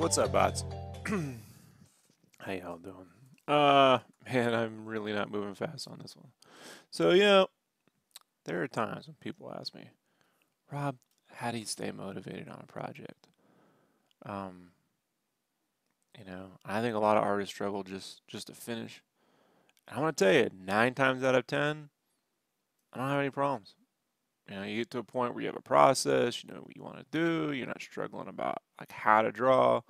What's up, bots? How y'all doing? Man, I'm really not moving fast on this one. So, there are times when people ask me, Rob, how do you stay motivated on a project? Um, I think a lot of artists struggle just to finish. And I want to tell you, 9 times out of 10, I don't have any problems. You get to a point where you have a process, you know what you want to do, you're not struggling about like how to draw.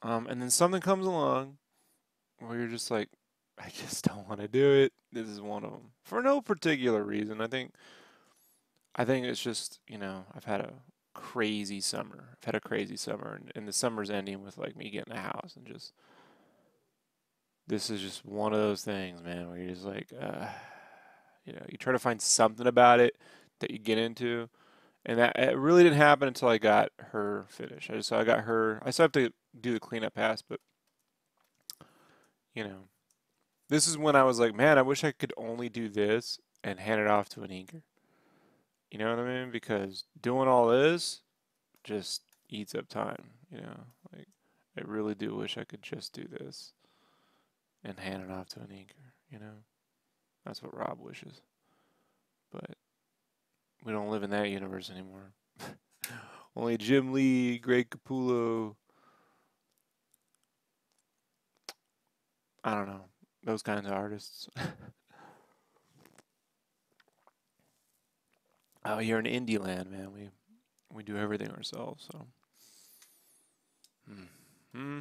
And then something comes along where you're just like, I just don't want to do it. This is one of them. For no particular reason. I think it's just, I've had a crazy summer. I've had a crazy summer, and the summer's ending with like me getting a house and just this is just one of those things, man, where you're just like, you try to find something about it that you get into, and that it really didn't happen until I got her finished. I got her. I still have to do the cleanup pass, but you know, this is when I was like, man, I wish I could only do this and hand it off to an inker. You know what I mean? Because doing all this just eats up time. Like I really do wish I could just do this and hand it off to an inker. That's what Rob wishes, but we don't live in that universe anymore. Only Jim Lee, Greg Capullo, I don't know, those kinds of artists. Out here in indie land, man, we do everything ourselves. So, hmm.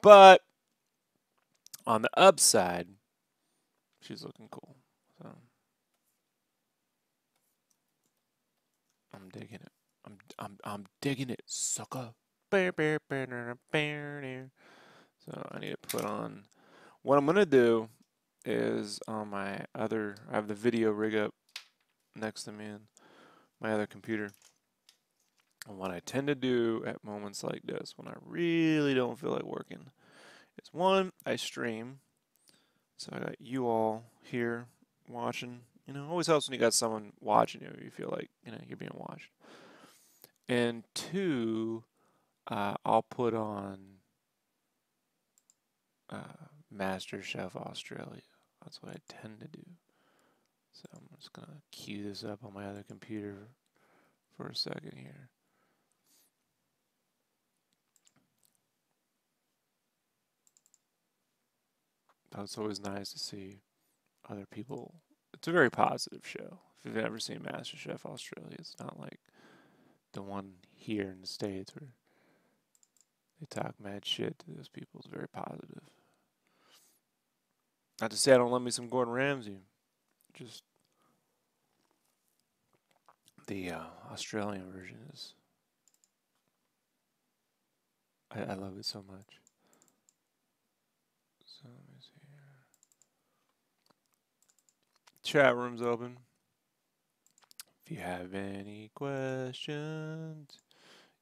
But on the upside, she's looking cool. So I'm digging it. I'm digging it, sucker. So I need to put on. What I'm gonna do is on my other. I have the video rig up next to me in my other computer. And what I tend to do at moments like this, when I really don't feel like working, is one, I stream. So I got you all here watching. Always helps when you got someone watching you. You feel like you're being watched. And two, I'll put on Master Chef Australia. That's what I tend to do. So I'm just gonna cue this up on my other computer for a second here. It's always nice to see other people. It's a very positive show. If you've ever seen Master Chef Australia, it's not like the one here in the States where they talk mad shit to those people. It's very positive. Not to say I don't love me some Gordon Ramsay. Just the Australian version is. I love it so much. So let me see here. Chat room's open. If you have any questions,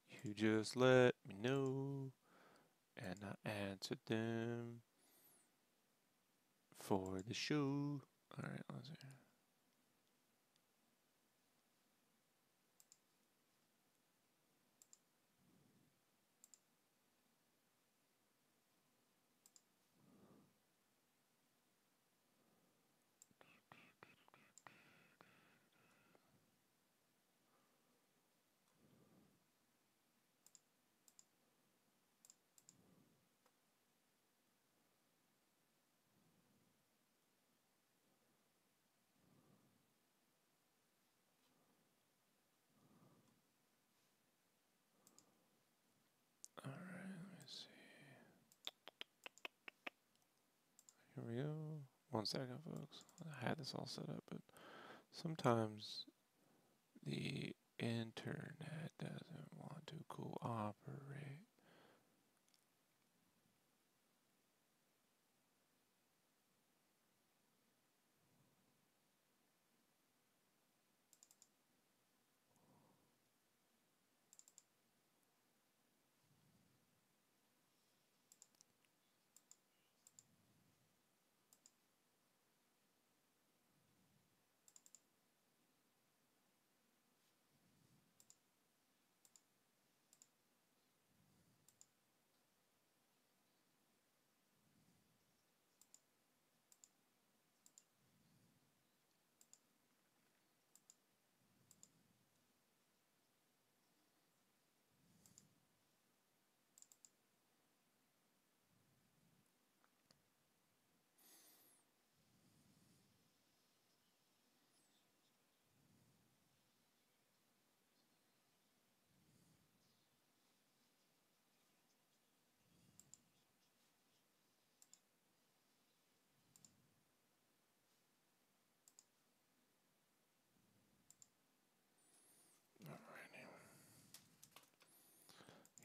you just let me know, and I answer them for the show. All right, let's see. All right, let me see. Here we go. 1 second, folks. I had this all set up, but sometimes Internet doesn't want to cooperate.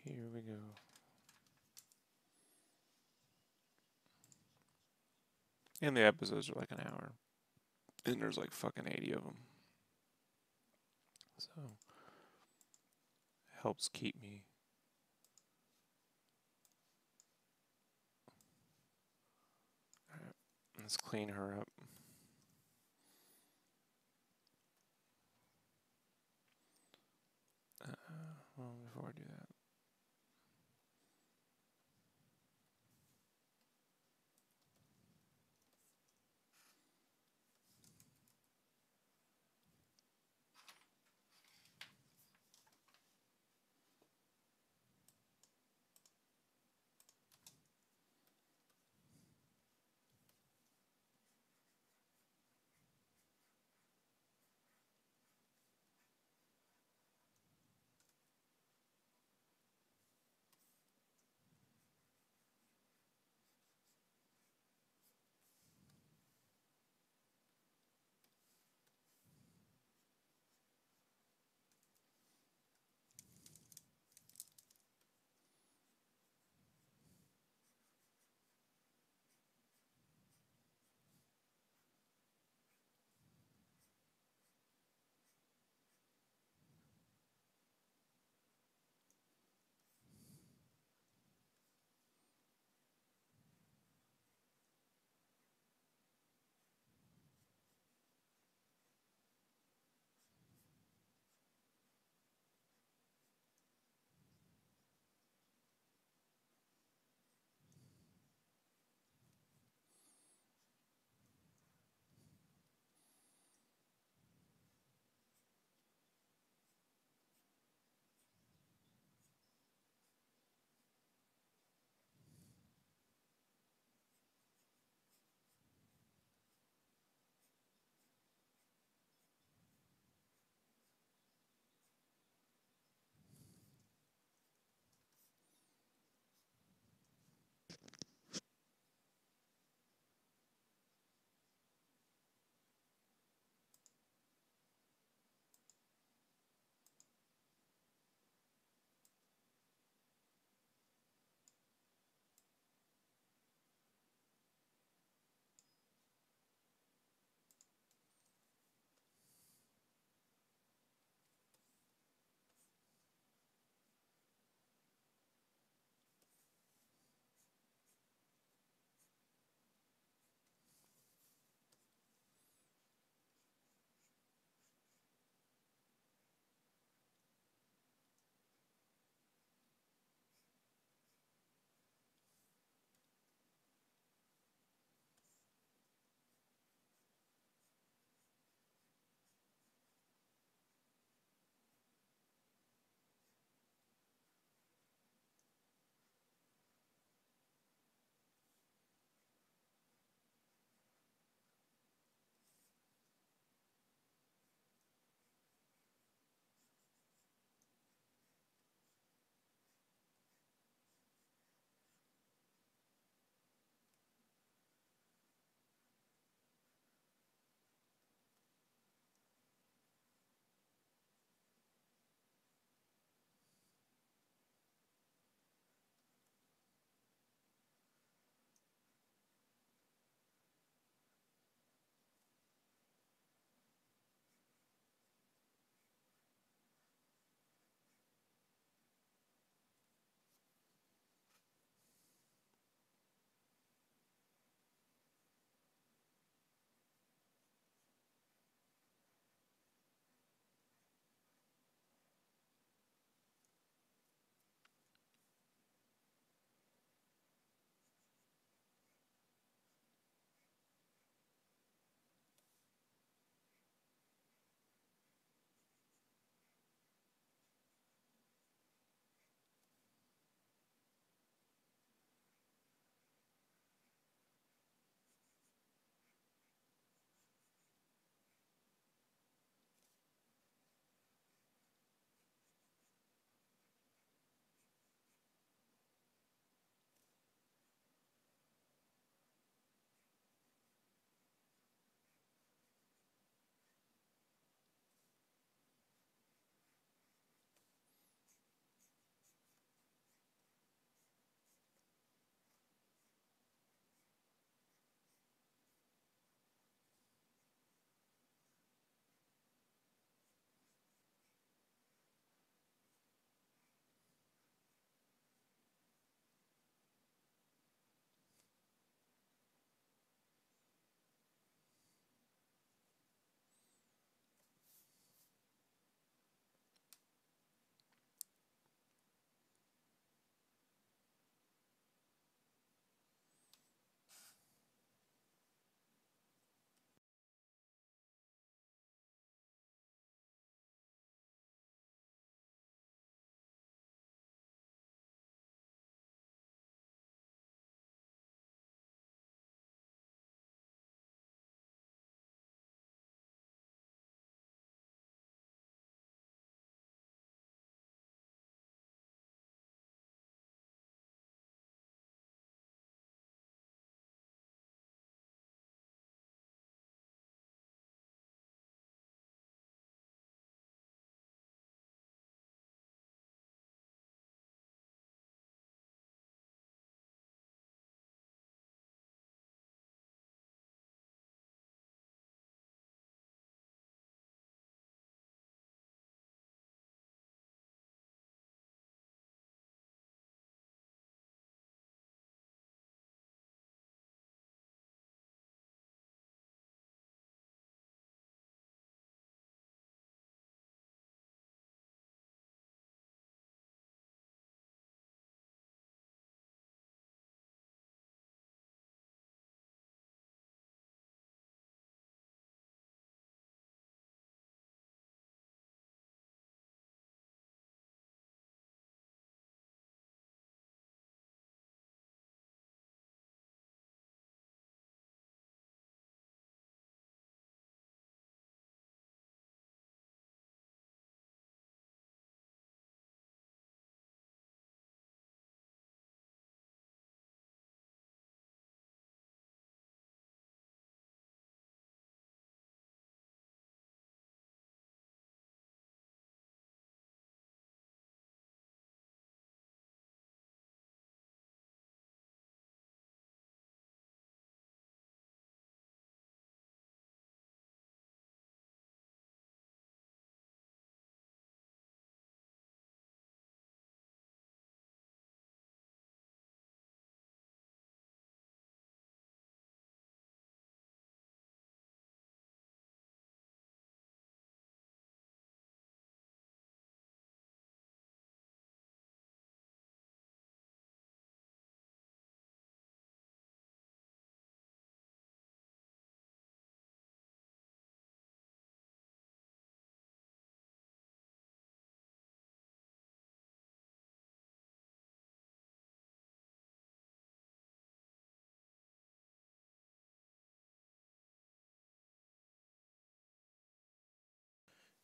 Here we go. And the episodes are like an hour. And there's like fucking 80 of them. So, helps keep me. Alright, let's clean her up. Well, before I do that.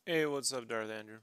Hey, what's up, Darth Andrew?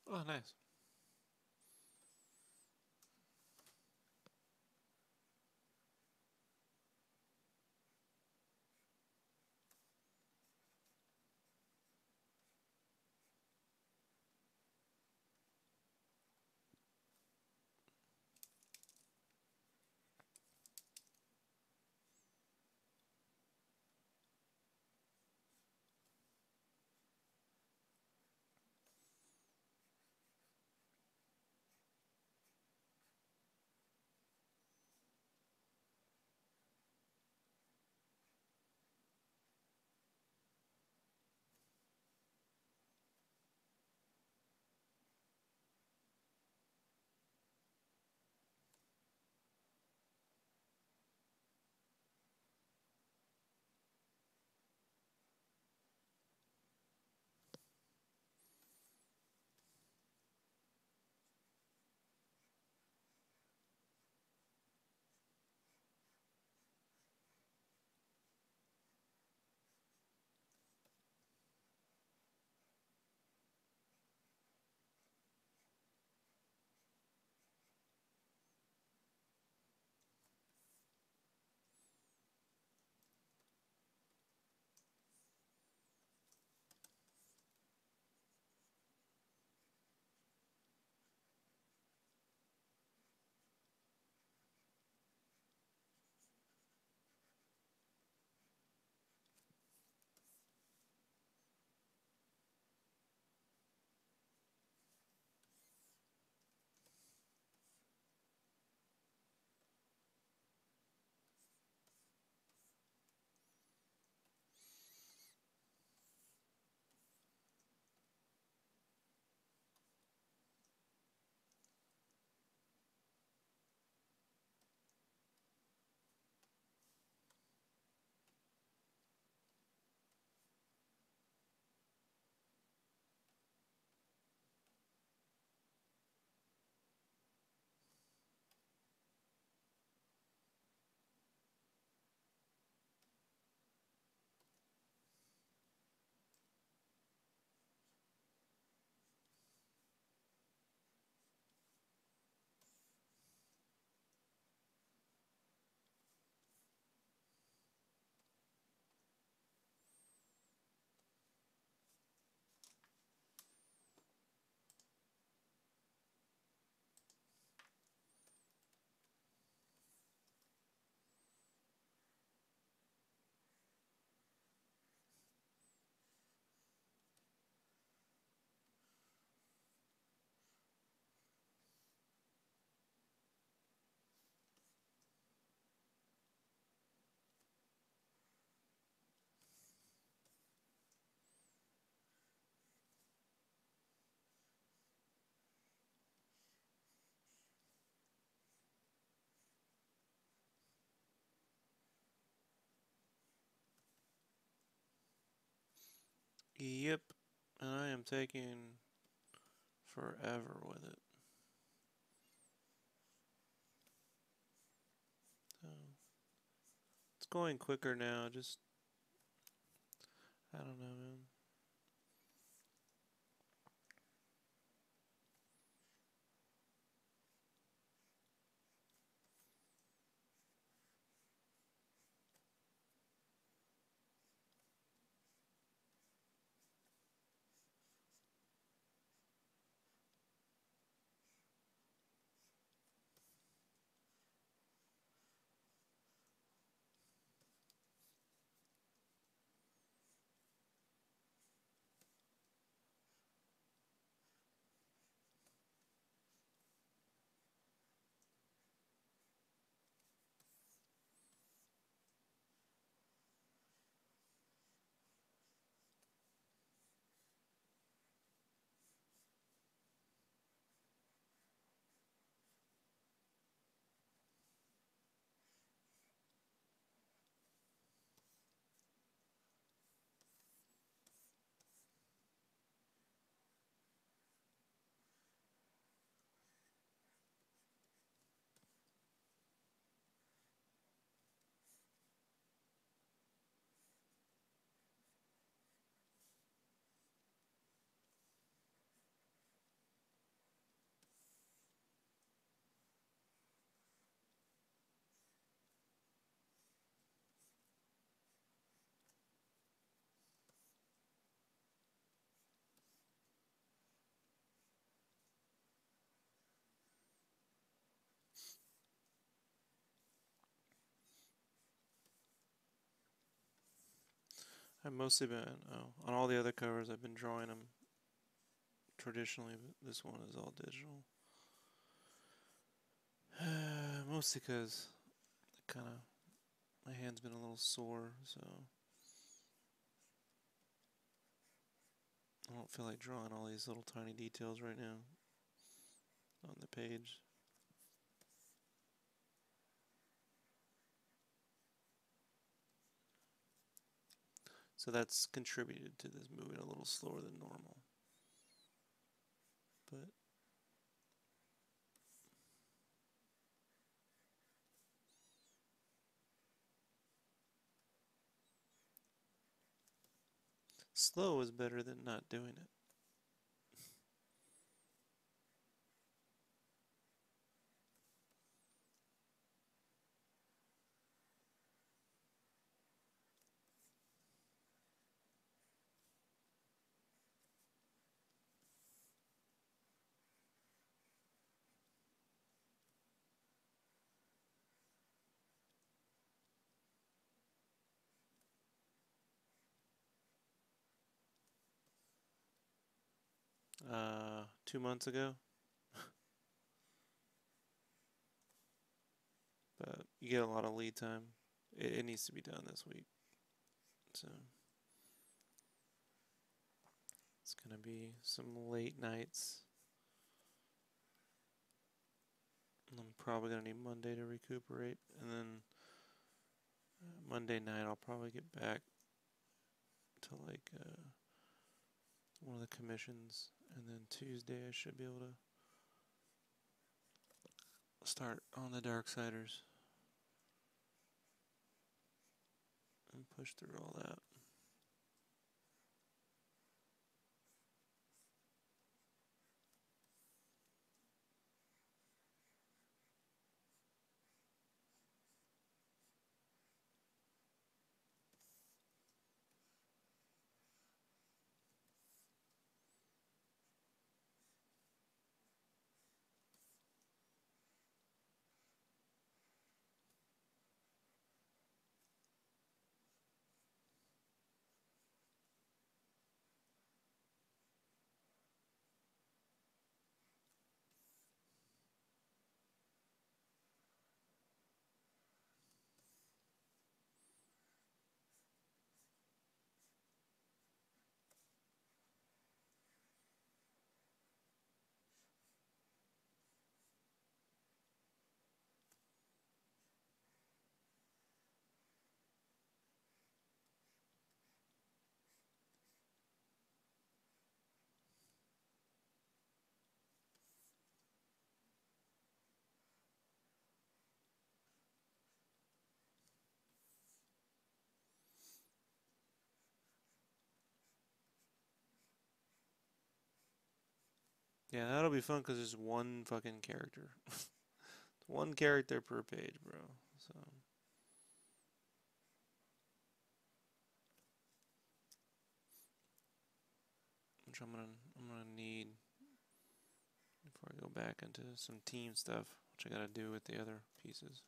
Oh, nice. Yep, and I am taking forever with it. So it's going quicker now. Just I don't know, man. I've mostly been on all the other covers. I've been drawing them traditionally, but this one is all digital. Mostly because kind of my hand's been a little sore, so I don't feel like drawing all these little tiny details right now on the page. So that's contributed to this moving a little slower than normal. But slow is better than not doing it. Uh, 2 months ago, but you get a lot of lead time. It needs to be done this week, so it's gonna be some late nights. I'm probably gonna need Monday to recuperate, and then Monday night I'll probably get back to like one of the commissions, and then Tuesday I should be able to start on the Darksiders and push through all that. Yeah, that'll be fun because there's one fucking character. One character per page, bro. So, which I'm gonna need before I go back into some team stuff, which I gotta do with the other pieces.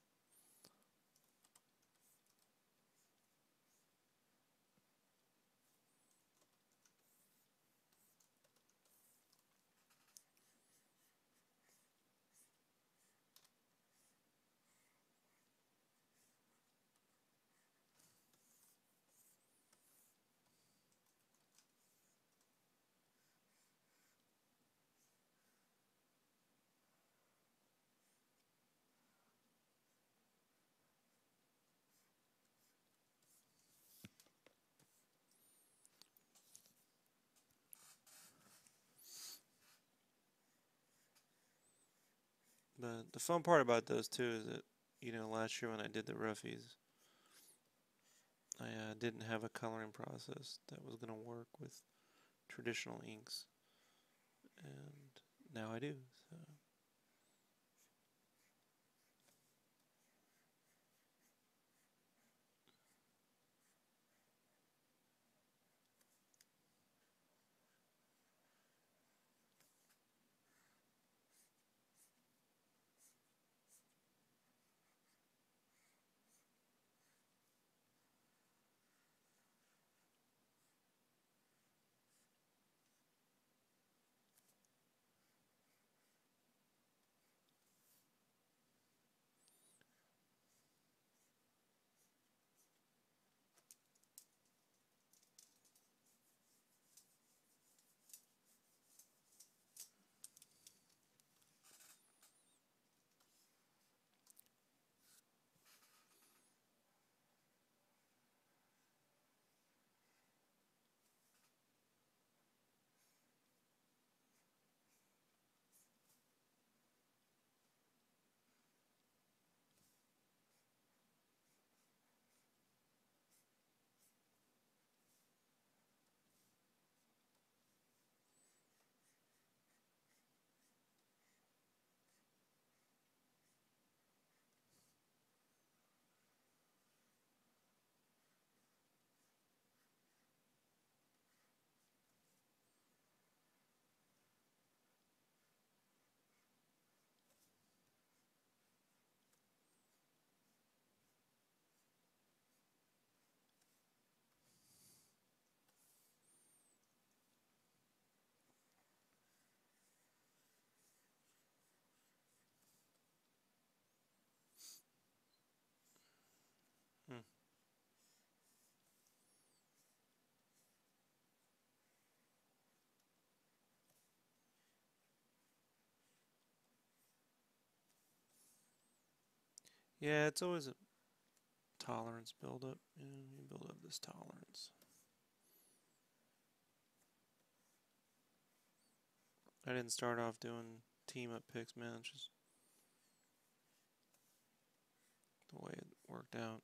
But the fun part about those too is that, last year when I did the roughies, I didn't have a coloring process that was going to work with traditional inks, and now I do. So, hmm. Yeah, it's always a tolerance buildup. You build up this tolerance. I didn't start off doing team up picks, man. It's just the way it worked out.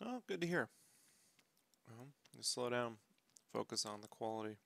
Oh, good to hear. Well, just slow down, focus on the quality.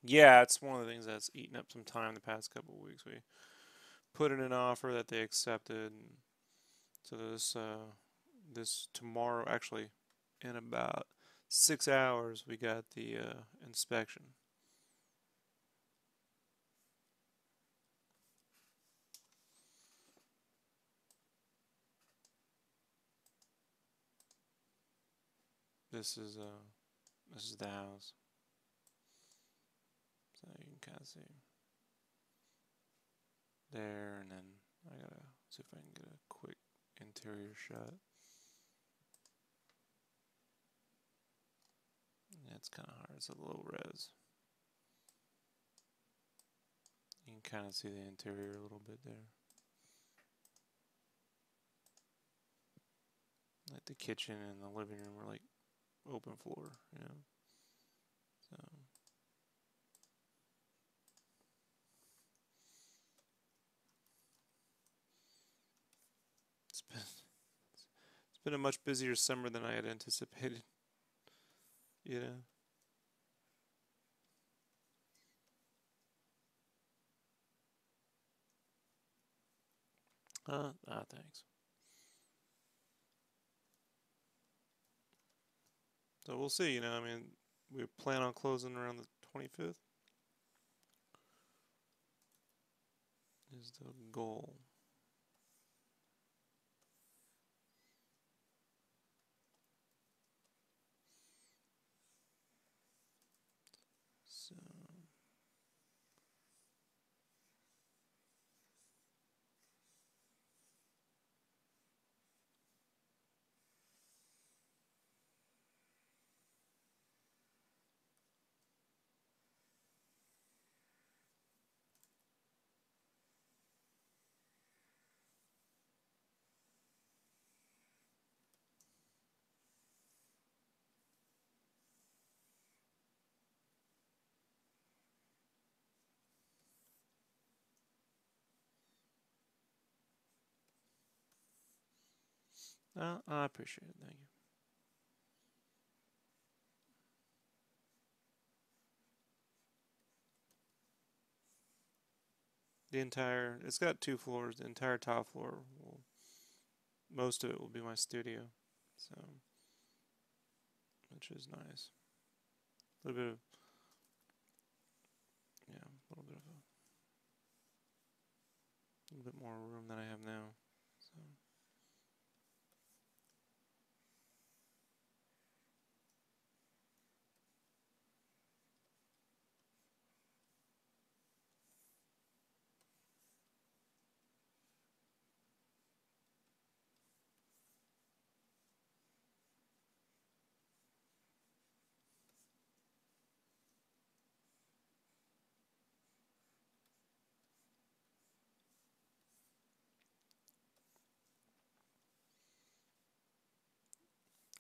Yeah, it's one of the things that's eaten up some time the past couple of weeks. We put in an offer that they accepted, and so this tomorrow, actually, in about 6 hours, we got the inspection. This is the house, so you can kind of see there, and then I gotta see if I can get a quick interior shot. Yeah, it's kind of hard. It's a low res. You can kind of see the interior a little bit there. Like the kitchen and the living room are like open floor, you know. So it's been a much busier summer than I had anticipated. You know. Thanks. So we'll see. You know, I mean, we plan on closing around the 25th. Is the goal. So I appreciate it. Thank you. It's got 2 floors. The entire top floor most of it will be my studio. So, which is nice. A little bit of, yeah, a little bit more room than I have now. So,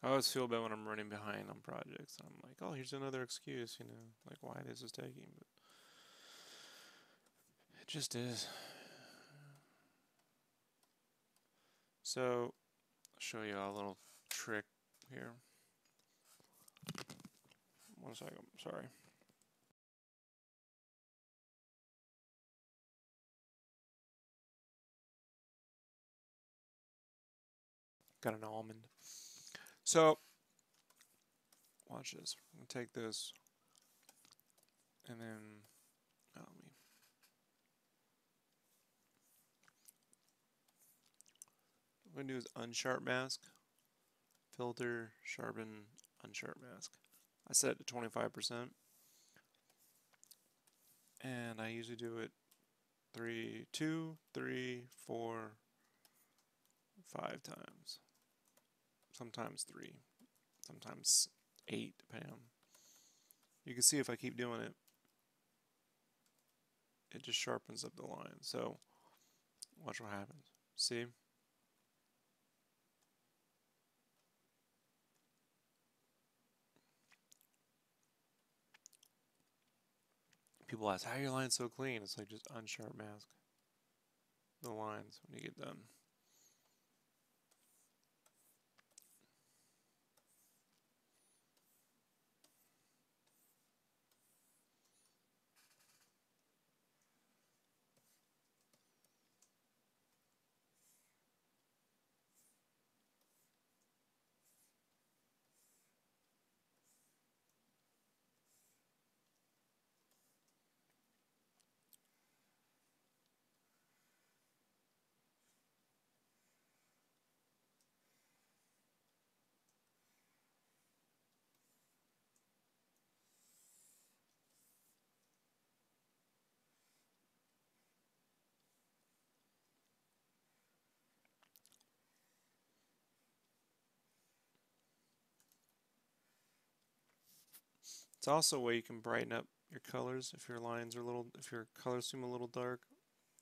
I always feel bad when I'm running behind on projects. I'm like, oh, here's another excuse, you know, like why this is taking, but it just is. So, I'll show you a little trick here. 1 second, sorry. Got an almond. So, watch this. I'm gonna take this, and then let me. What I'm gonna do is unsharp mask, filter, sharpen, unsharp mask. I set it to 25%, and I usually do it 2, 3, 4, 5 times. Sometimes 3, sometimes 8, depending on. You can see if I keep doing it, it just sharpens up the line. So watch what happens. See? People ask, how are your lines so clean? It's like just unsharp mask the lines when you get done. It's also a way you can brighten up your colors if your lines are if your colors seem a little dark.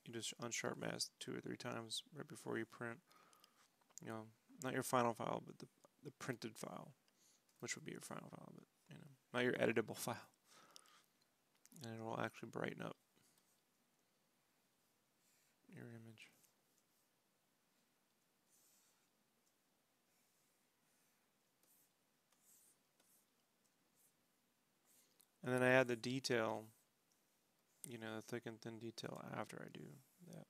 You just unsharp mask 2 or 3 times right before you print. You know, not your final file, but the printed file, which would be your final file, but you know, not your editable file. And it will actually brighten up your image. And then I add the detail, you know, the thick and thin detail after I do that.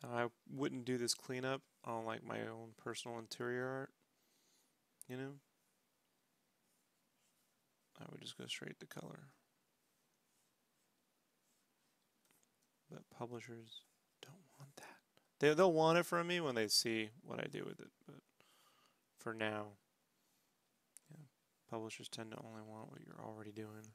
I wouldn't do this cleanup on like my own personal interior art, you know. I would just go straight to color. But publishers don't want that. They'll want it from me when they see what I do with it. But for now, yeah, publishers tend to only want what you're already doing.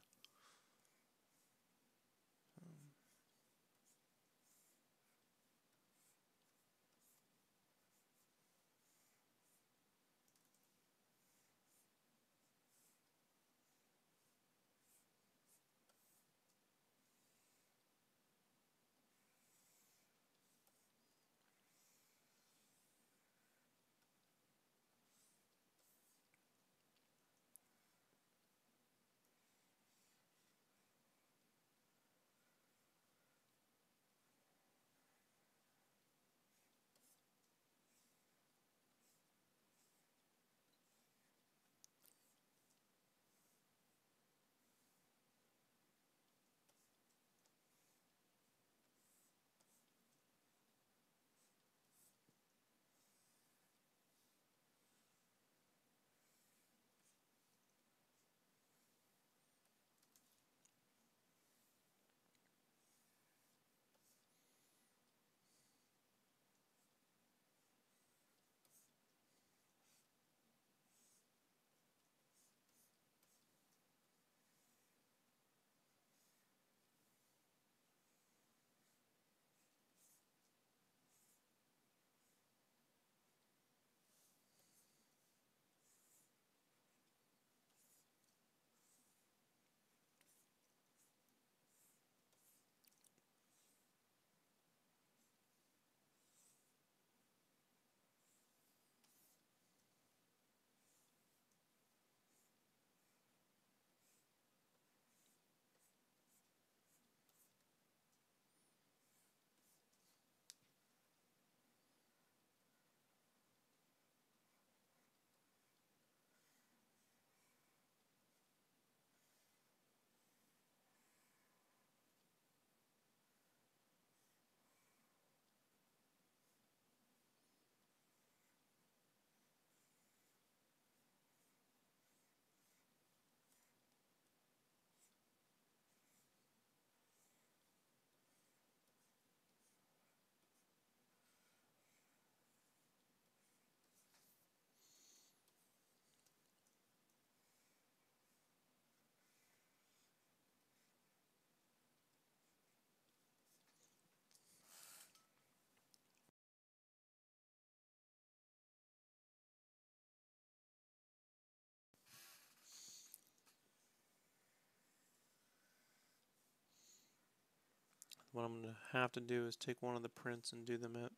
What I'm going to have to do is take one of the prints and do them at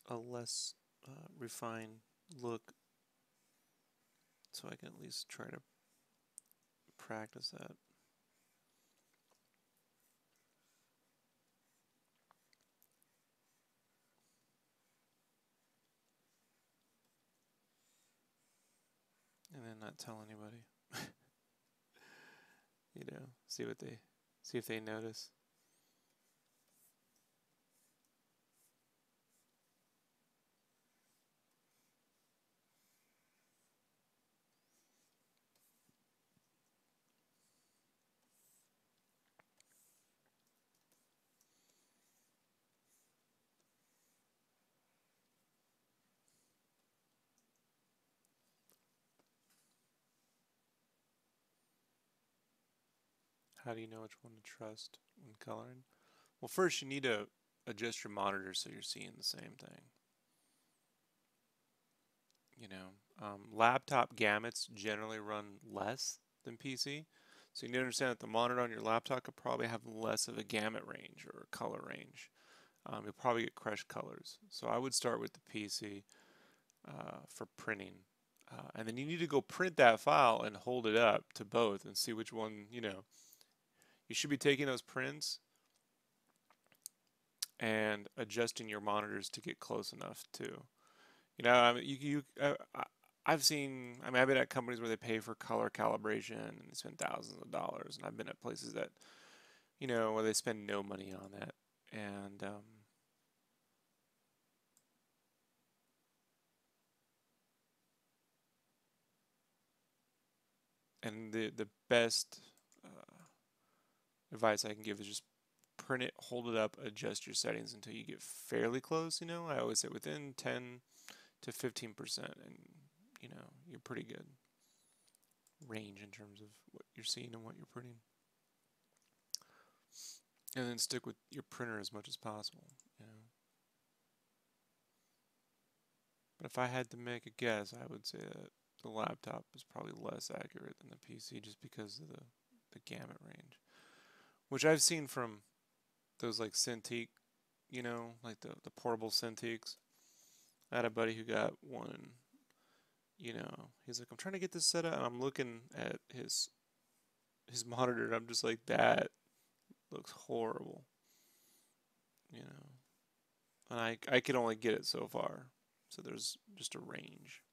a less refined look, so I can at least try to practice that. And then not tell anybody. You know, see if they notice. How do you know which one to trust when coloring? Well, first you need to adjust your monitor so you're seeing the same thing. You know, Laptop gamuts generally run less than PC. So you need to understand that the monitor on your laptop could probably have less of a gamut range or a color range. You'll probably get crushed colors. So I would start with the PC for printing. And then you need to go print that file and hold it up to both and see which one, you should be taking those prints and adjusting your monitors to get close enough to. I mean, I've seen, I mean, I've been at companies where they pay for color calibration and they spend thousands of dollars. And I've been at places that, where they spend no money on that. And the best advice I can give is just print it, hold it up, adjust your settings until you get fairly close. I always say within 10 to 15%, and you're pretty good range in terms of what you're seeing and what you're printing. And then stick with your printer as much as possible. But if I had to make a guess, I would say that the laptop is probably less accurate than the PC just because of the gamut range, which I've seen from those like Cintiq, like the portable Cintiqs. I had a buddy who got one. He's like, I'm trying to get this set up, and I'm looking at his monitor, and I'm just like, that looks horrible. And I could only get it so far, so there's just a range.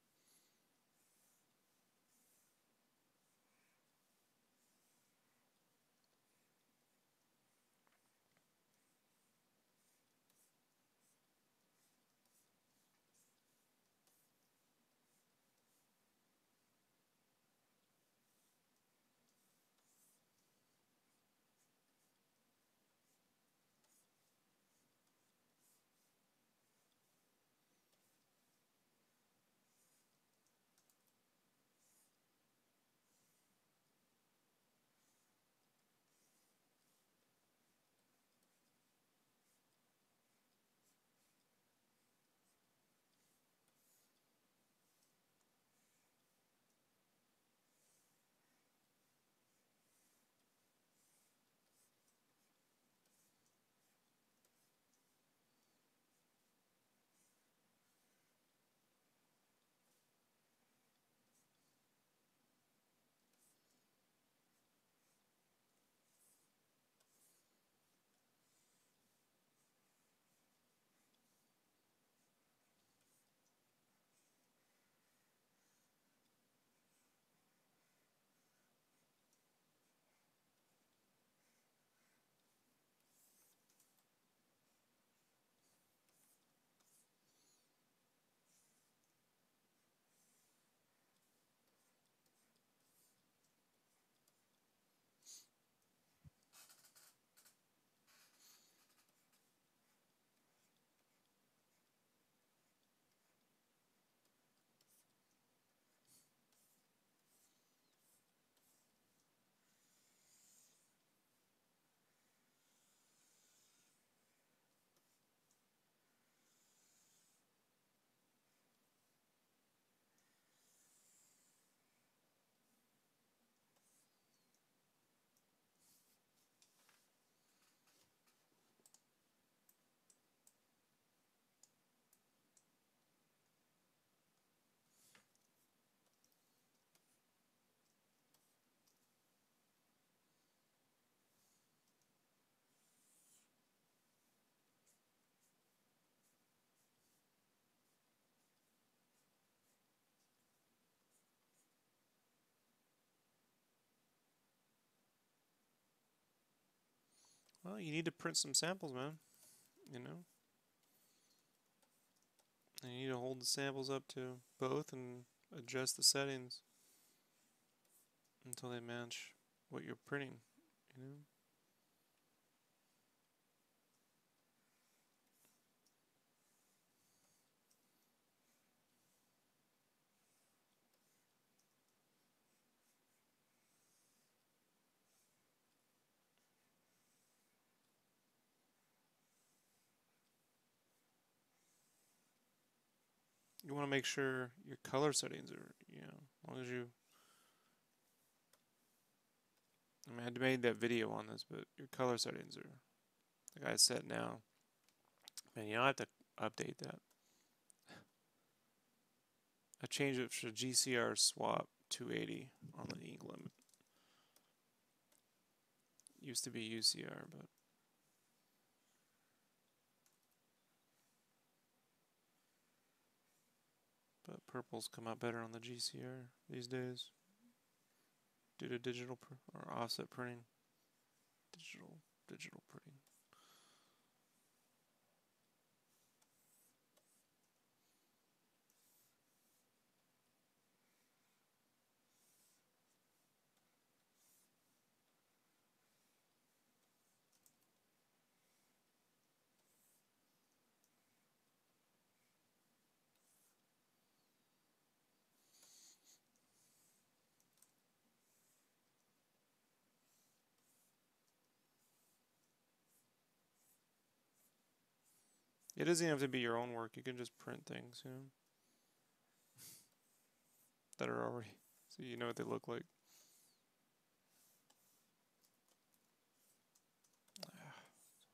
Well, you need to print some samples, man. You know, and you need to hold the samples up to both and adjust the settings until they match what you're printing. You know. you want to make sure your color settings are, as long as you. I mean, I made that video on this, but your color settings are like I said now. Man, you don't have to update that. I changed it to GCR swap 280 on the ink limit. Used to be UCR, but purples come out better on the GCR these days due to digital or offset printing. Digital printing. It doesn't have to be your own work. You can just print things, that are already, so you know what they look like.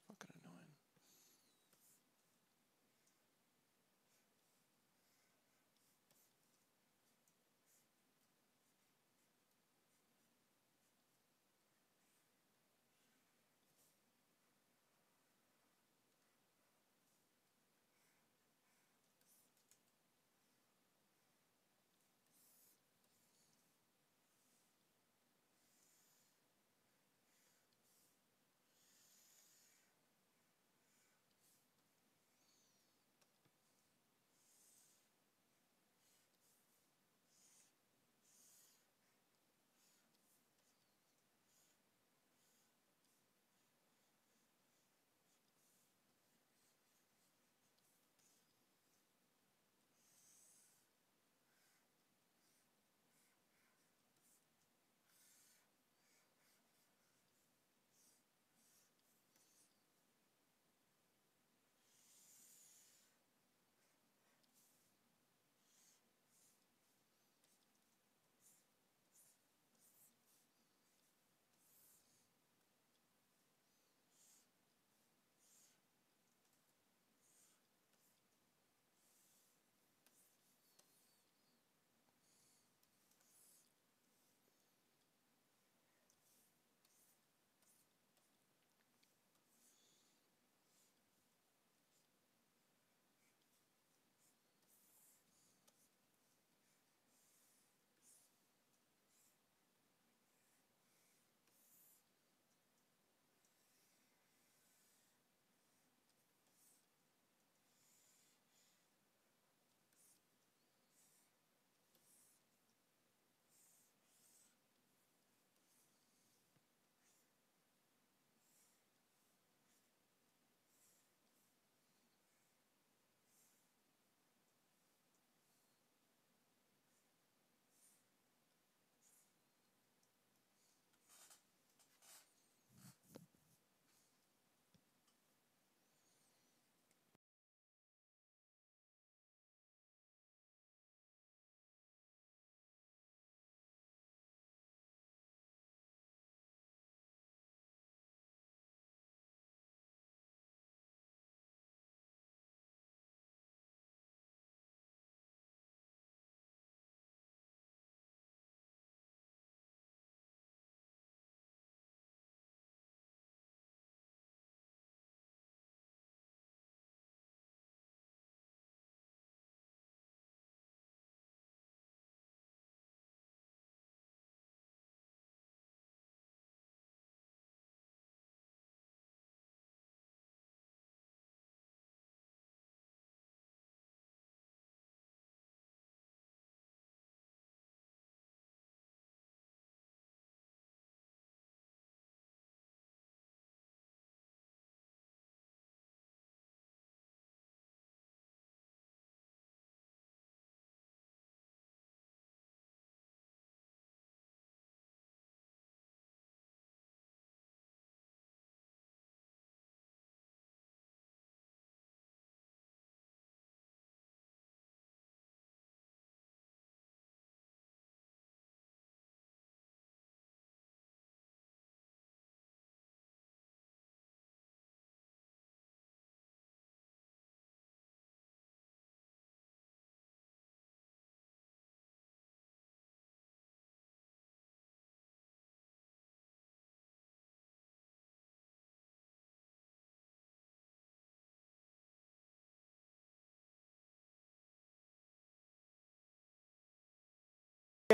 Fucking annoying.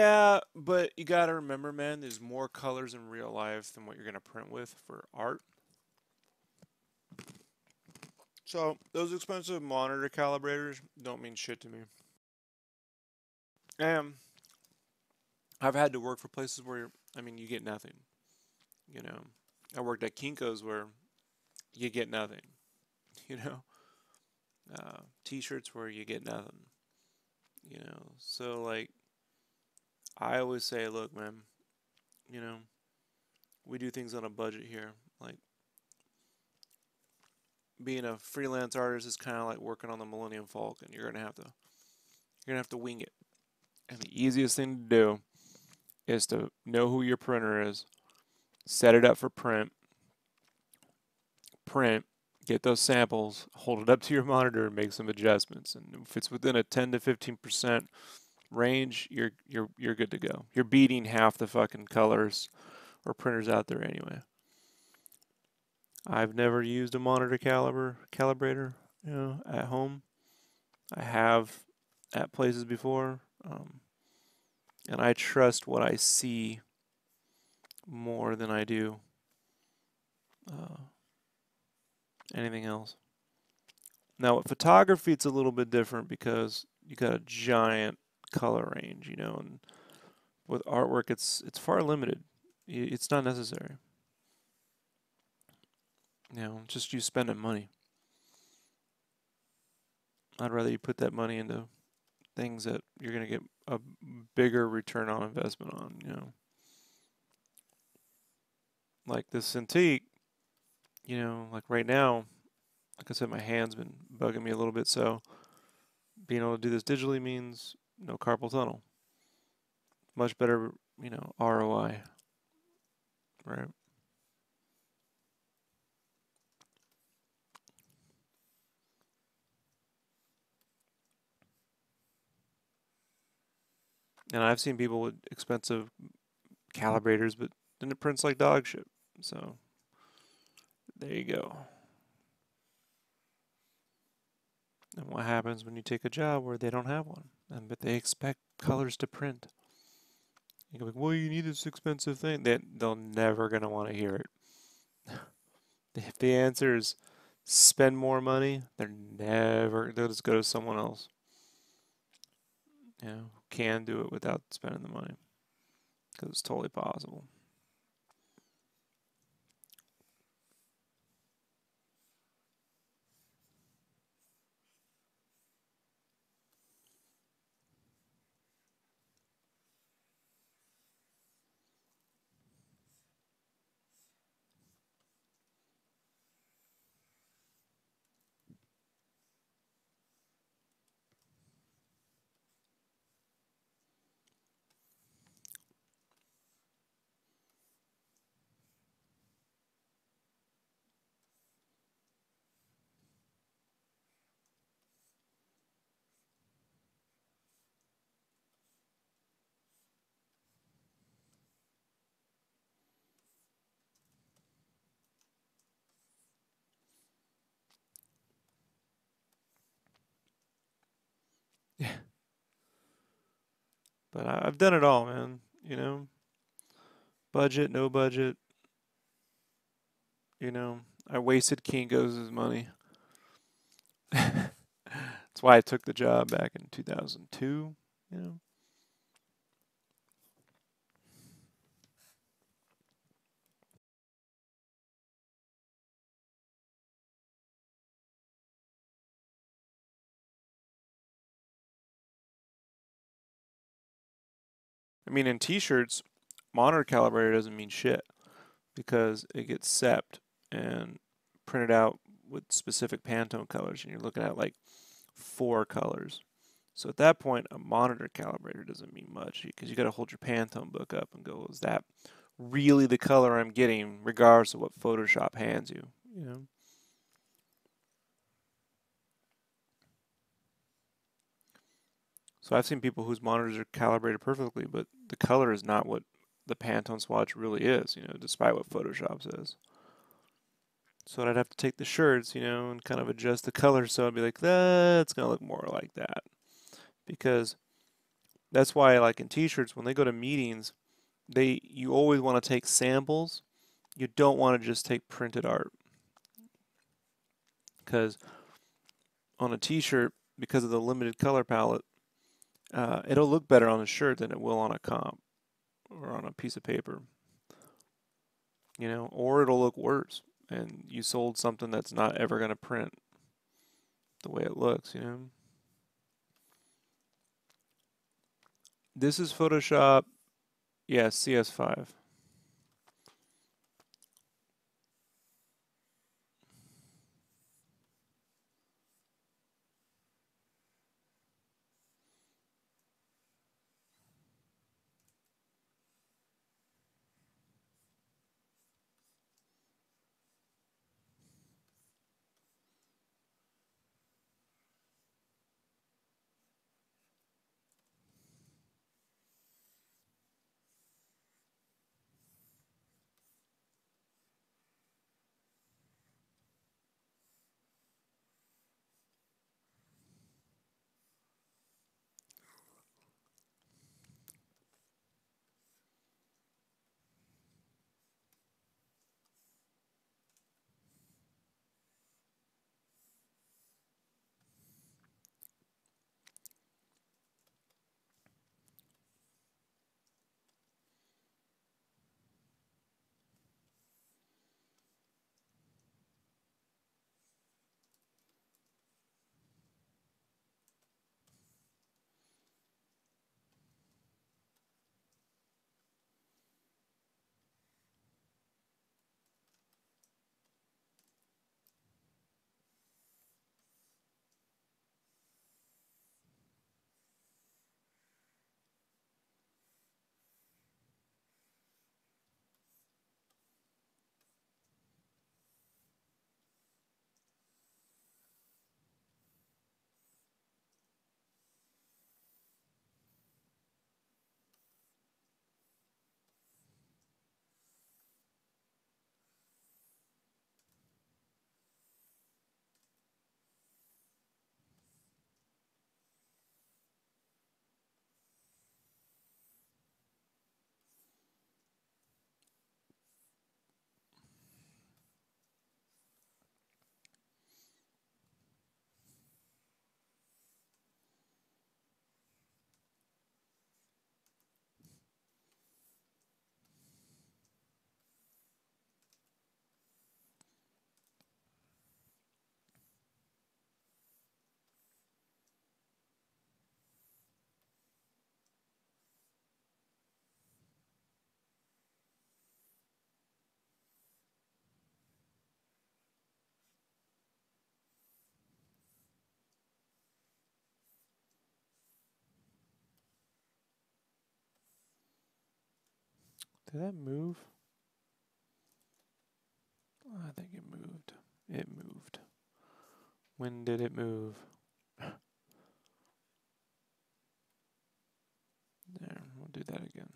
Yeah, but you gotta remember, man, there's more colors in real life than what you're gonna print with for art. So those expensive monitor calibrators don't mean shit to me. And I've had to work for places where, I mean, you get nothing. You know, I worked at Kinko's where you get nothing. You know, T-shirts where you get nothing. You know, so like I always say, look, man, you know, we do things on a budget here. Like being a freelance artist is kind of like working on the Millennium Falcon. You're gonna have to wing it. And the easiest thing to do is to know who your printer is, set it up for print, get those samples, hold it up to your monitor, and make some adjustments. And if it's within a 10 to 15% range, you're good to go. You're beating half the fucking colors or printers out there anyway. I've never used a monitor calibrator, at home. I have at places before, and I trust what I see more than I do uh, anything else. Now, with photography, it's a little bit different because you got a giant color range, and with artwork, it's far limited. It's not necessary. Just you spending money. I'd rather you put that money into things that you're gonna get a bigger return on investment on. Like this Cintiq, like right now, like I said, my hand's been bugging me a little bit, so being able to do this digitally means no carpal tunnel. Much better, ROI, right? And I've seen people with expensive calibrators, but then it prints like dog shit. So there you go. And what happens when you take a job where they don't have one, but they expect colors to print? You go like, well, you need this expensive thing. They're never gonna want to hear it. If the answer is spend more money, they'll just go to someone else. Who can do it without spending the money because it's totally possible. Yeah, but I've done it all, man. Budget, no budget. I wasted Kinko's money. That's why I took the job back in 2002. You know, I mean, in T-shirts, monitor calibrator doesn't mean shit because it gets sepped and printed out with specific Pantone colors, and you're looking at like 4 colors. So at that point, a monitor calibrator doesn't mean much because you got to hold your Pantone book up and go, is that really the color I'm getting, regardless of what Photoshop hands you? You know. So I've seen people whose monitors are calibrated perfectly, but the color is not what the Pantone swatch really is, despite what Photoshop says. So I'd have to take the shirts, and kind of adjust the color so I'd be like, that's gonna look more like that. Because That's why, like in t-shirts, when they go to meetings, you always want to take samples. You don't want to just take printed art, because on a t-shirt, because of the limited color palette, it'll look better on a shirt than it will on a comp or on a piece of paper, or it'll look worse, and you sold something that's not ever going to print the way it looks. This is Photoshop, yeah, CS5. Did that move? I think it moved. It moved. When did it move? There, we'll do that again.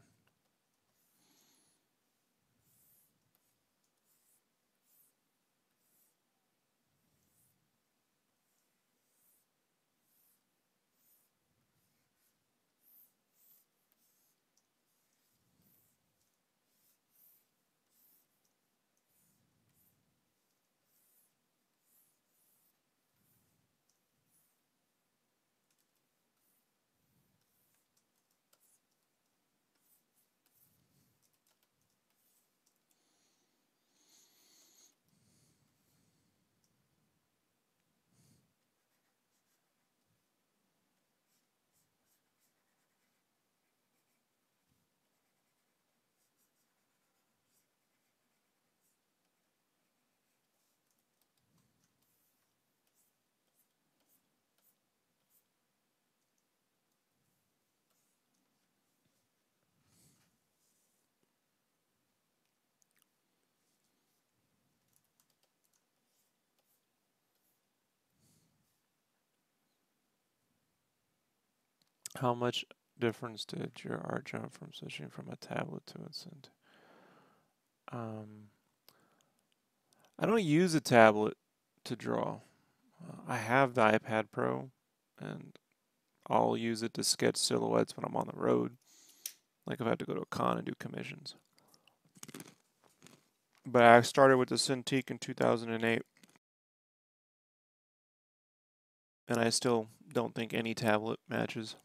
How much difference did your art jump from switching from a tablet to instant? Um, I don't use a tablet to draw. I have the iPad Pro, and I'll use it to sketch silhouettes when I'm on the road, like if I have to go to a con and do commissions. But I started with the Cintiq in 2008, and I still don't think any tablet matches.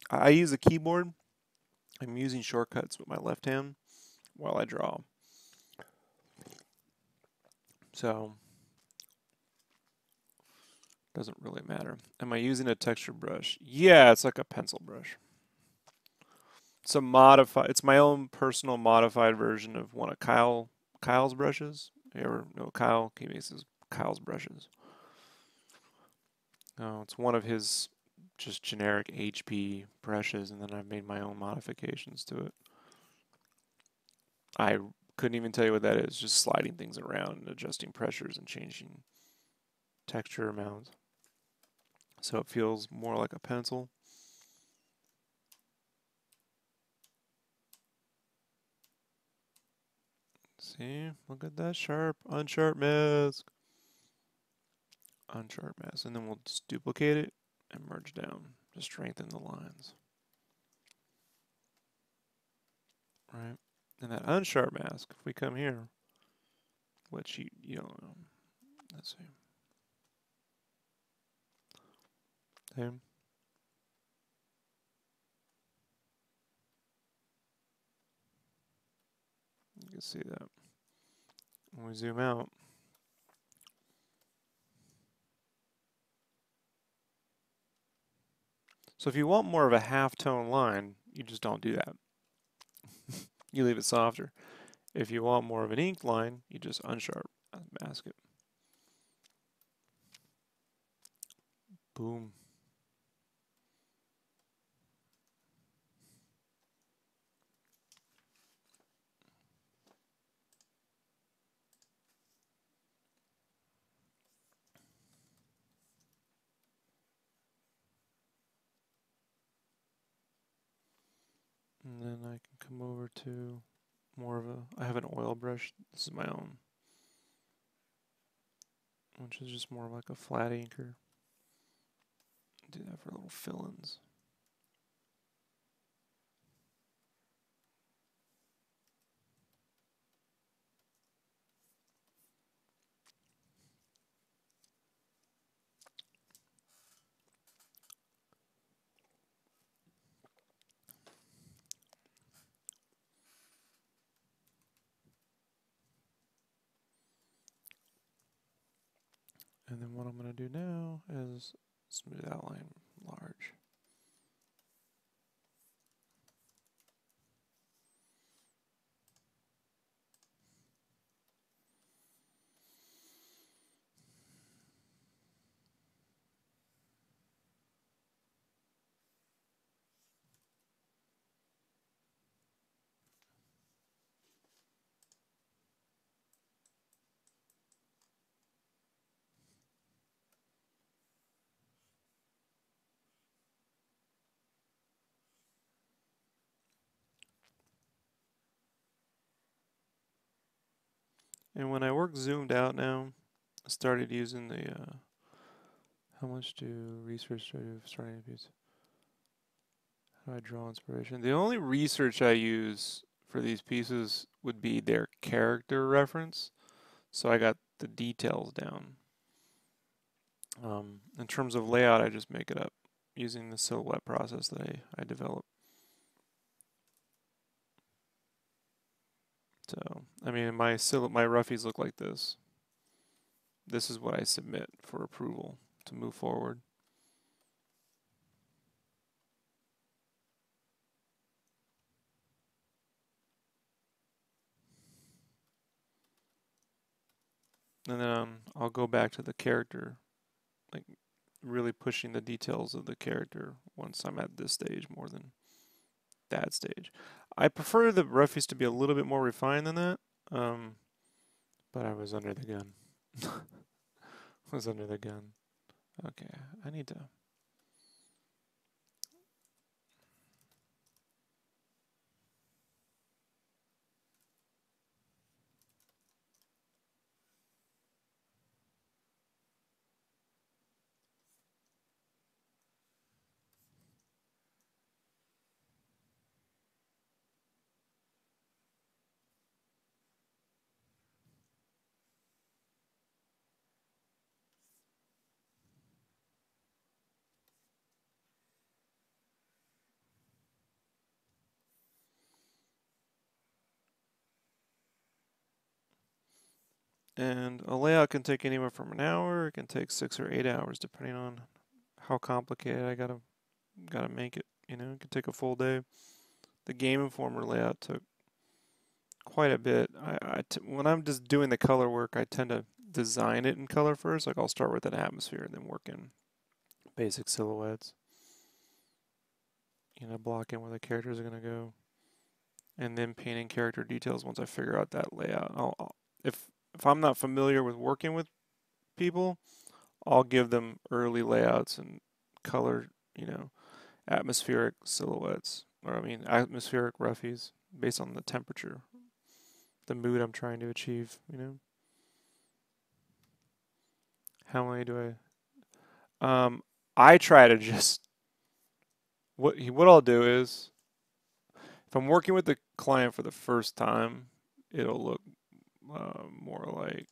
I use a keyboard. I'm using shortcuts with my left hand while I draw. So, doesn't really matter. Am I using a texture brush? Yeah, it's like a pencil brush. It's a modified. It's my own personal modified version of one of Kyle's brushes. You ever know Kyle? He makes Kyle's brushes. Oh, it's one of his just generic HP brushes, and then I've made my own modifications to it. I couldn't even tell you what that is. Just sliding things around, and adjusting pressures, and changing texture amounts, so it feels more like a pencil. See, look at that sharp, unsharp mask. Unsharp mask, and then we'll just duplicate it and merge down to strengthen the lines. Right, and that unsharp mask, if we come here, which you don't know, let's see. Okay. You can see that. When we zoom out, so if you want more of a half-tone line, you just don't do that. You leave it softer. If you want more of an inked line, you just unsharp mask it. Boom. And then I can come over to more of a, I have an oil brush. This is my own, which is just more like a flat inker. Do that for little fill-ins. And then what I'm going to do now is smooth outline large. And when I work zoomed out now, I started using the, how much do research do I do starting to use? How do I draw inspiration? The only research I use for these pieces would be their character reference. So I got the details down. In terms of layout, I just make it up using the silhouette process that I developed. So, I mean, my roughies look like this. This is what I submit for approval to move forward. And then I'll go back to the character, like really pushing the details of the character once I'm at this stage more than that stage. I prefer the roughies to be a little bit more refined than that, but I was under the gun. Was under the gun. Okay, I need to. And a layout can take anywhere from an hour, it can take 6 or 8 hours, depending on how complicated I gotta make it. You know, it could take a full day. The Game Informer layout took quite a bit. When I'm just doing the color work, I tend to design it in color first. Like I'll start with an atmosphere and then work in basic silhouettes. You know, block in where the characters are gonna go, and then painting character details once I figure out that layout. If I'm not familiar with working with people, I'll give them early layouts and color, you know, atmospheric silhouettes, or I mean atmospheric roughies based on the temperature, the mood I'm trying to achieve, you know. How many do I try to just what I'll do is if I'm working with the client for the first time, it'll look more like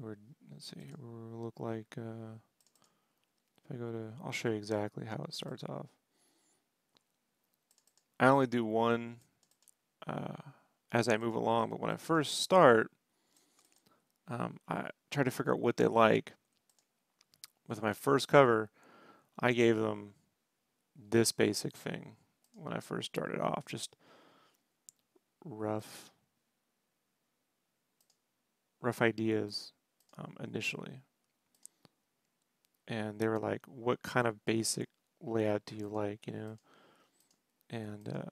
or let's see, it will look like if I go to, I'll show you exactly how it starts off. I only do one as I move along, but when I first start, I try to figure out what they like. With my first cover, I gave them this basic thing when I first started off, just rough ideas initially. And they were like, what kind of basic layout do you like, you know? And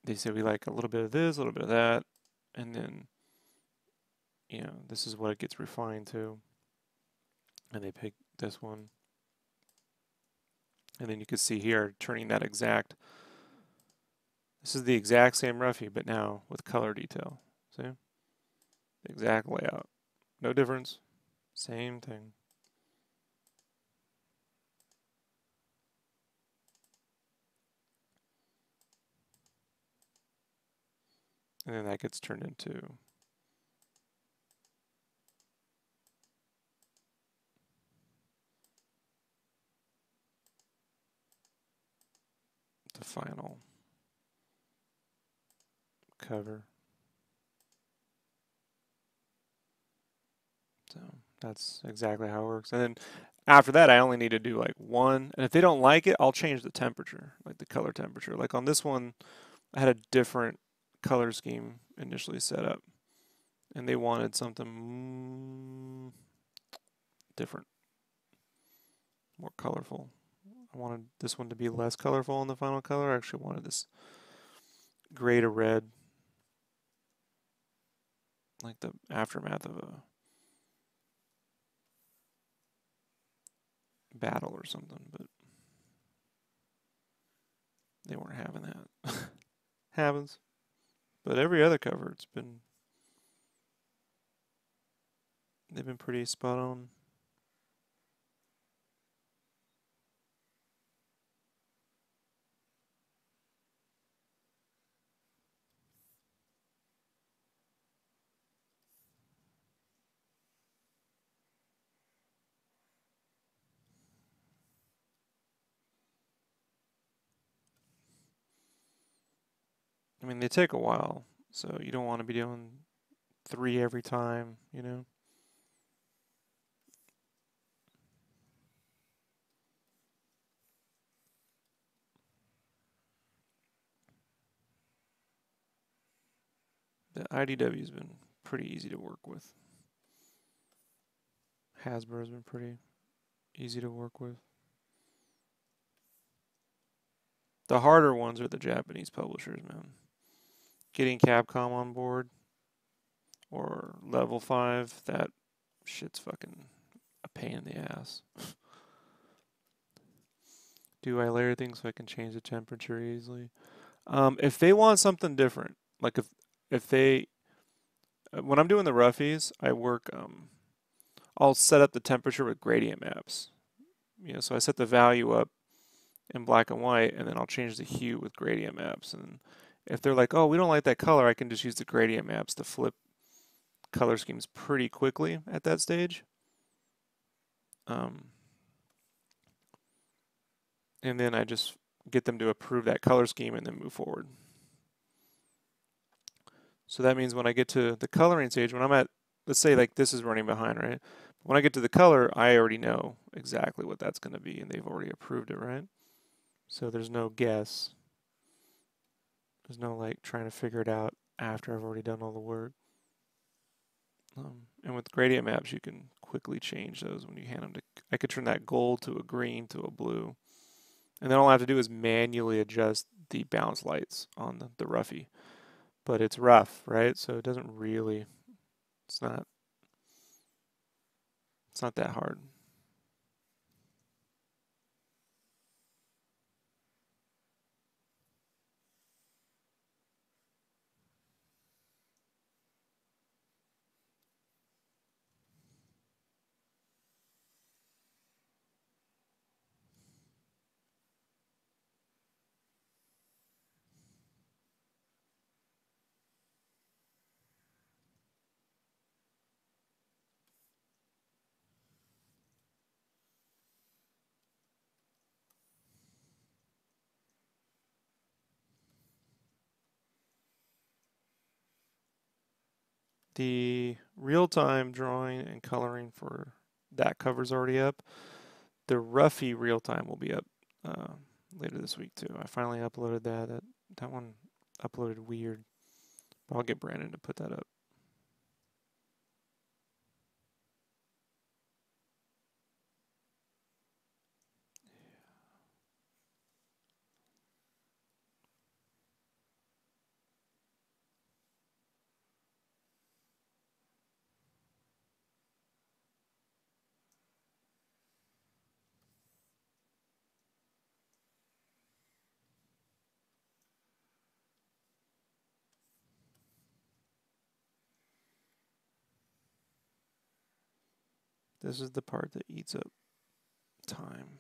they said, we like a little bit of this, a little bit of that. And then, you know, this is what it gets refined to. And they picked this one. And then you can see here, turning that exact, this is the exact same roughie, but now with color detail. See? The exact layout. No difference. Same thing. And then that gets turned into the final cover. So that's exactly how it works. And then after that, I only need to do like one. And if they don't like it, I'll change the temperature, like the color temperature. Like on this one, I had a different color scheme initially set up. And they wanted something different, more colorful. I wanted this one to be less colorful in the final color. I actually wanted this gray to red, like the aftermath of a battle or something, but they weren't having that. Happens. But every other cover, they've been pretty spot on. I mean, they take a while, so you don't want to be doing 3 every time, you know? The IDW's been pretty easy to work with. Hasbro's been pretty easy to work with. The harder ones are the Japanese publishers, man. Getting Capcom on board or Level 5, that shit's fucking a pain in the ass. Do I layer things so I can change the temperature easily? If they want something different, like if they when I'm doing the roughies, I work I'll set up the temperature with gradient maps. You know, so I set the value up in black and white, and then I'll change the hue with gradient maps. And if they're like, oh, we don't like that color, I can just use the gradient maps to flip color schemes pretty quickly at that stage. And then I just get them to approve that color scheme and then move forward. So that means when I get to the coloring stage, when I'm at, let's say like this is running behind, right? When I get to the color, I already know exactly what that's going to be, and they've already approved it, right? So there's no guess. There's no like trying to figure it out after I've already done all the work. And with gradient maps, you can quickly change those when you hand them to. I could turn that gold to a green to a blue, and then all I have to do is manually adjust the bounce lights on the roughy. But it's rough, right? So it doesn't really. It's not. It's not that hard. The real-time drawing and coloring for that cover's already up. The roughy real-time will be up uh, later this week too. I finally uploaded that. That one uploaded weird. But I'll get Brandon to put that up. This is the part that eats up time.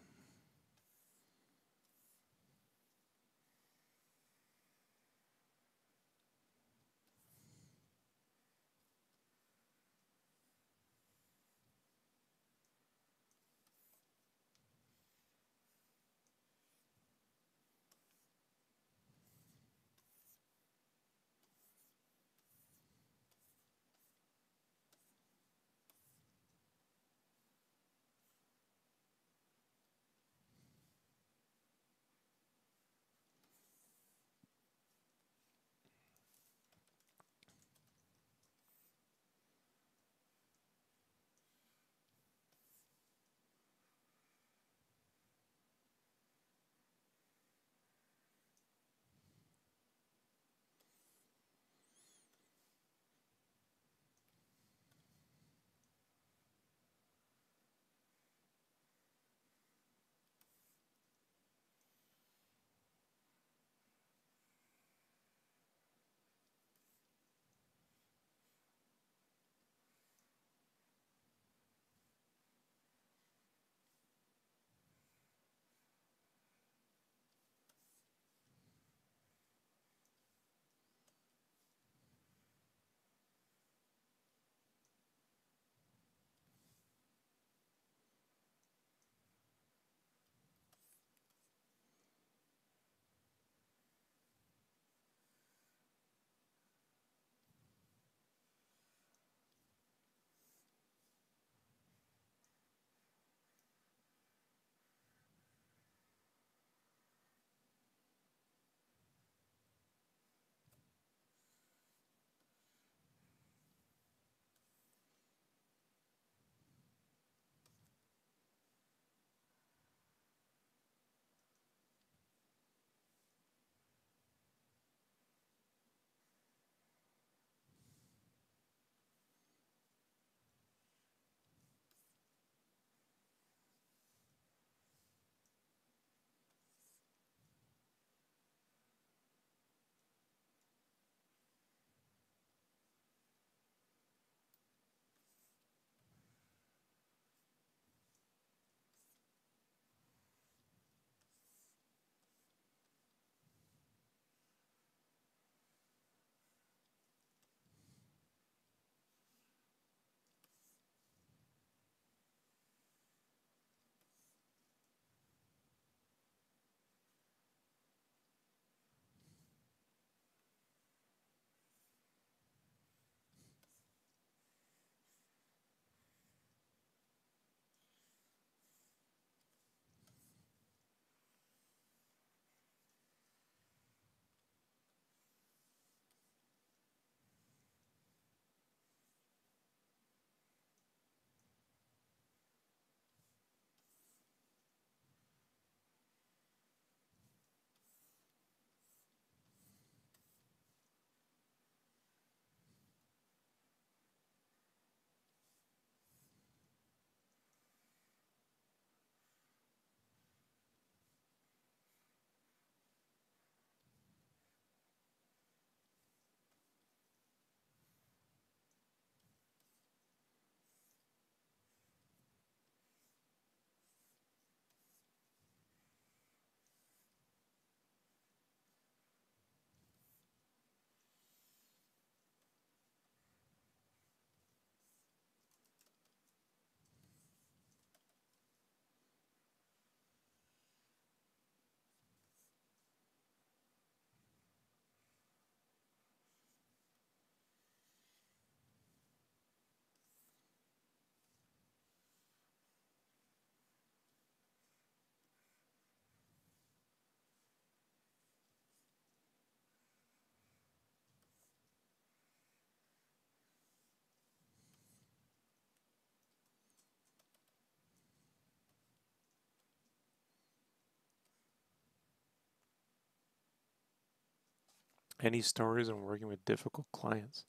Any stories on working with difficult clients?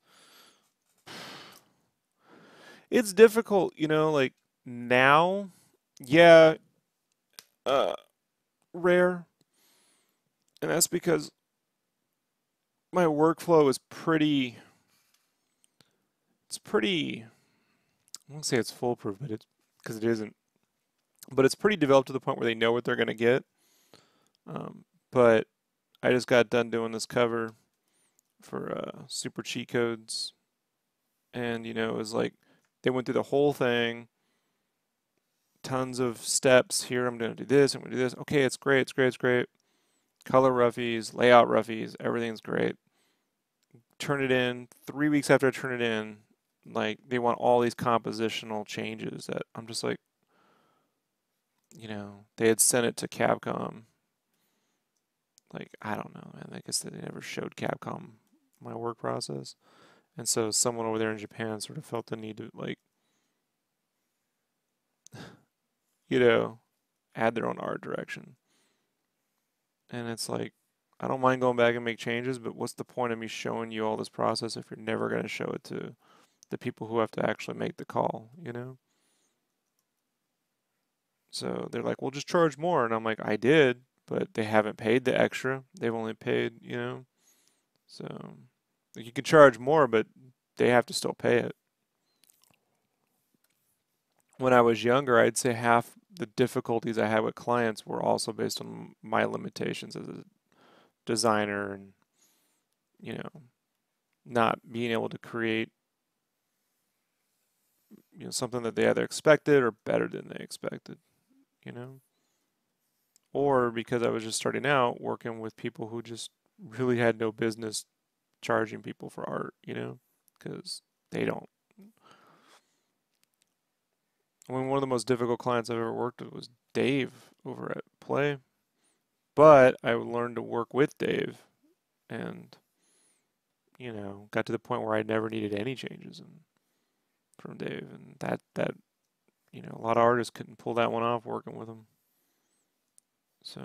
It's difficult, like now, yeah, uh, rare. And that's because my workflow is it's pretty, I won't say it's foolproof, but because it isn't, but it's pretty developed to the point where they know what they're going to get. But I just got done doing this cover for Super Cheat Codes, and it was like they went through the whole thing, tons of steps. Here, I'm going to do this, I'm going to do this. Okay, it's great, it's great, it's great. Color roughies, layout roughies, everything's great. Turn it in. 3 weeks after I turn it in, like they want all these compositional changes that I'm just like, they had sent it to Capcom. Like, I don't know, man. I guess they never showed Capcom my work process. And so someone over there in Japan sort of felt the need to, like, you know, add their own art direction. And it's like, I don't mind going back and make changes, but what's the point of me showing you all this process if you're never going to show it to the people who have to actually make the call? So they're like, well, just charge more. And I'm like, I did, but they haven't paid the extra. They've only paid. So like, you can charge more, but they have to still pay it. When I was younger, I'd say half the difficulties I had with clients were also based on my limitations as a designer and, you know, not being able to create, something that they either expected or better than they expected, you know? Or because I was just starting out working with people who just really had no business charging people for art, because they don't. I mean, one of the most difficult clients I've ever worked with was Dave over at Play. But I learned to work with Dave and, got to the point where I never needed any changes from Dave. And a lot of artists couldn't pull that one off working with him. So,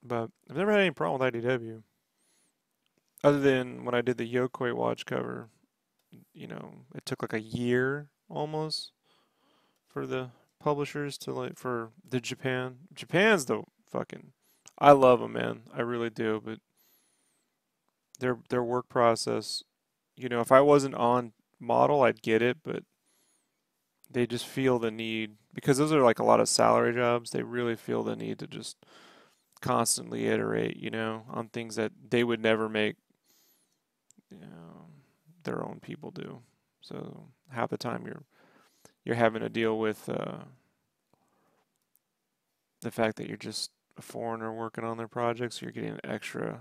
but I've never had any problem with IDW. Other than when I did the Yokoi watch cover, it took like a year almost for the publishers to like for the Japan. Japan's the fucking. I love them, man. I really do. But their work process, if I wasn't on model, I'd get it. But they just feel the need because those are like a lot of salary jobs. They really feel the need to just constantly iterate, on things that they would never make, you know, their own people do. So half the time you're having to deal with the fact that you're just a foreigner working on their projects. So you're getting extra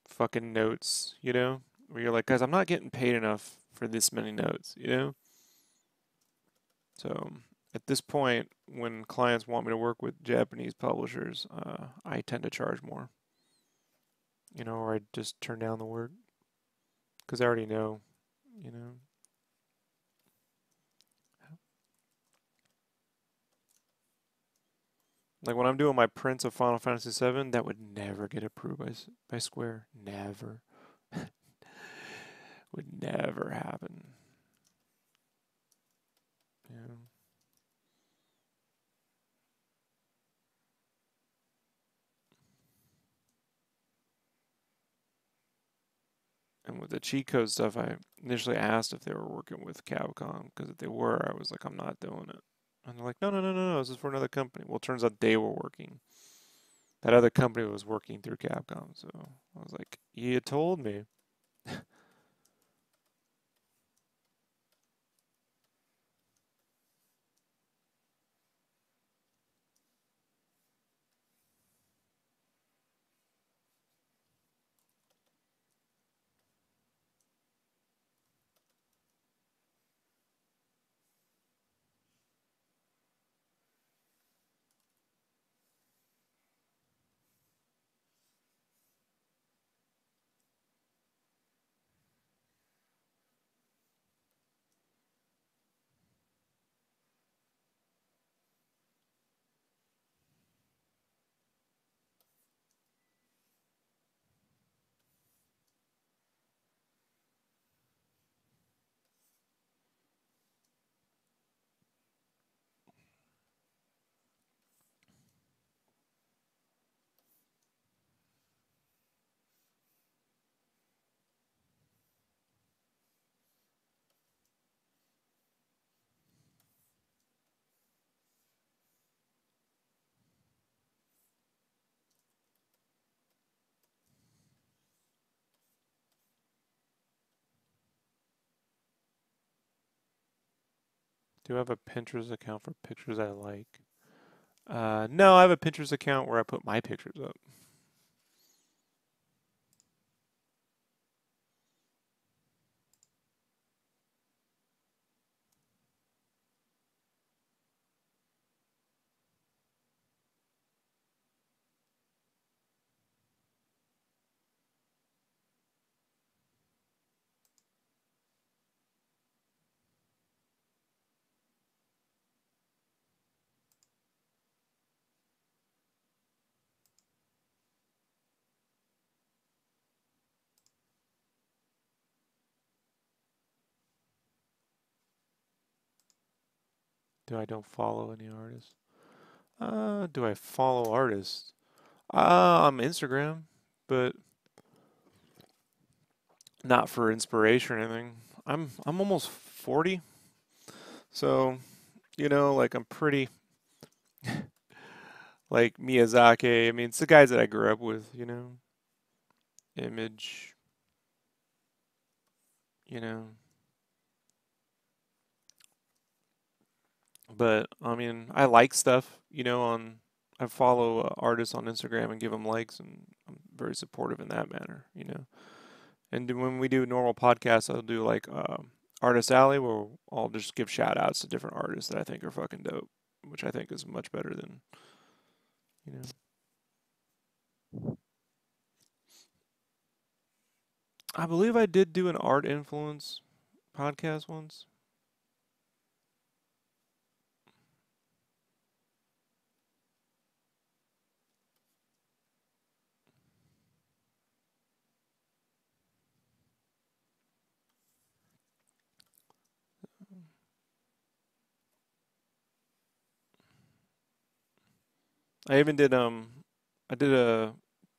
fucking notes, where you're like, guys, I'm not getting paid enough for this many notes. So at this point, when clients want me to work with Japanese publishers, I tend to charge more, or I just turn down the work because I already know. Like when I'm doing my prints of Final Fantasy VII, that would never get approved by Square. Never. Would never happen. Yeah. And with the cheat code stuff, I initially asked if they were working with Capcom because if they were, I was like, I'm not doing it. And they're like, no, no, no, no, no, this is for another company. Well, it turns out they were working. That other company was working through Capcom. So I was like, you told me. Do I have a Pinterest account for pictures I like? No, I have a Pinterest account where I put my pictures up. Do I don't follow any artists? Do I follow artists? On Instagram, but not for inspiration or anything. I'm almost 40, so like I'm pretty like Miyazaki. I mean, it's the guys that I grew up with, Image, you know. But I mean, I like stuff, I follow artists on Instagram and give them likes, and I'm very supportive in that manner. And when we do normal podcasts, I'll do like Artist Alley, where I'll just give shout outs to different artists that I think are fucking dope, which I think is much better than, you know. I believe I did do an art influence podcast once. I even did I did a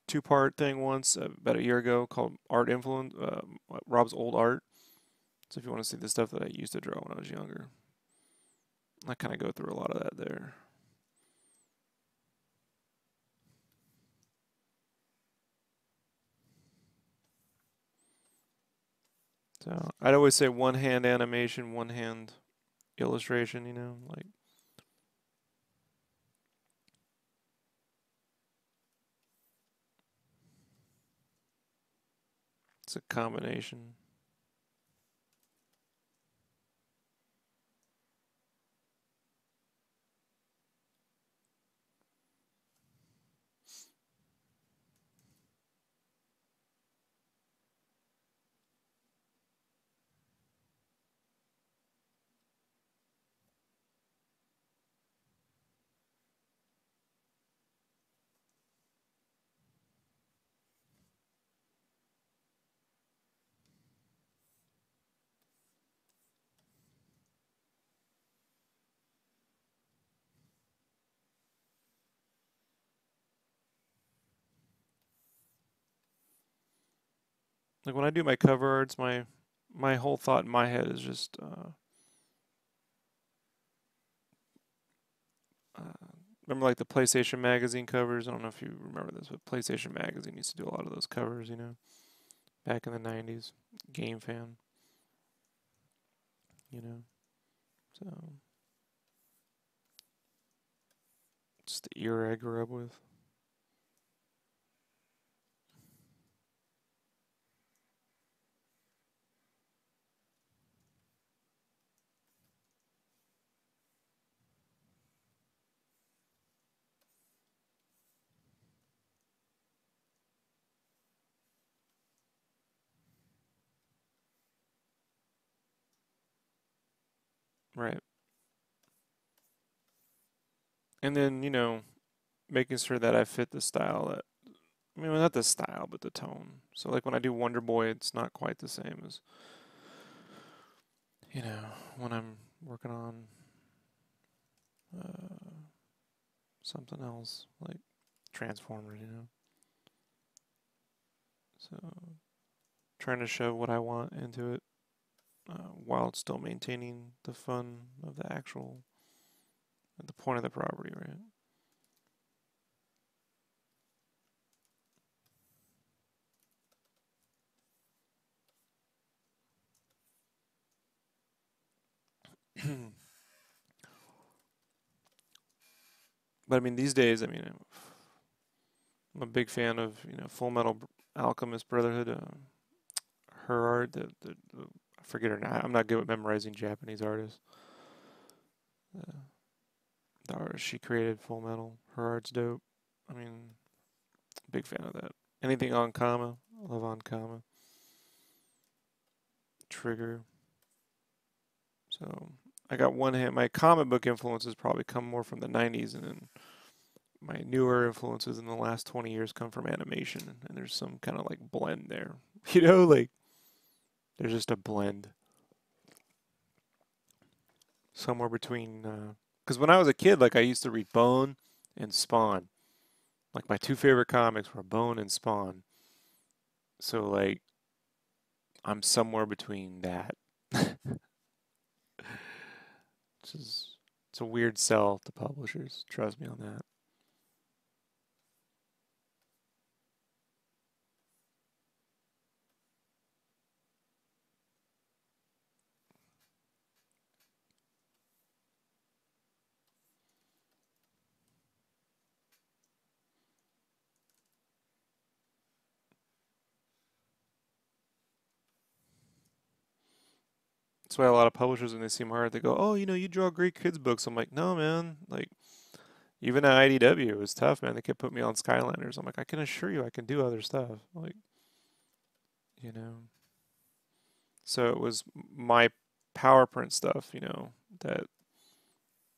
two-part thing once about a year ago called Art Influence, Rob's old art. So if you want to see the stuff that I used to draw when I was younger, I kind of go through a lot of that there. So I'd always say one hand animation, one hand illustration, like it's a combination. Like when I do my cover arts, my whole thought in my head is just uh, remember like the PlayStation Magazine covers. I don't know if you remember this, but PlayStation Magazine used to do a lot of those covers, back in the 90s. Game fan, you know. So it's the era I grew up with. Right. And then, making sure that I fit the style that I mean, well, not the style, but the tone. So like when I do Wonder Boy, it's not quite the same as, when I'm working on uh, something else like Transformers. So trying to show what I want into it while it's still maintaining the fun of the actual, the point of the property, right? But I mean, these days, I mean, I'm a big fan of, Full Metal Alchemist Brotherhood. Her art, I forget her name. I'm not good at memorizing Japanese artists. Uh, the artist she created, Full Metal. Her art's dope. I mean, big fan of that. Anything Ankama, I love Ankama. Trigger. So I got one hand. My comic book influences probably come more from the 90s, and then my newer influences in the last 20 years come from animation, and there's some kind of like blend there. Like there's just a blend somewhere between. Because when I was a kid, like I used to read Bone and Spawn. Like my two favorite comics were Bone and Spawn. So like I'm somewhere between that. Which is it's a weird sell to publishers. Trust me on that. That's why a lot of publishers, when they see my art, they go, "Oh, you draw great kids books." I'm like, "No, man. Like, even at IDW, it was tough, man. They kept putting me on Skylanders. I'm like, I can assure you, I can do other stuff. Like, you know." So it was my PowerPrint stuff, that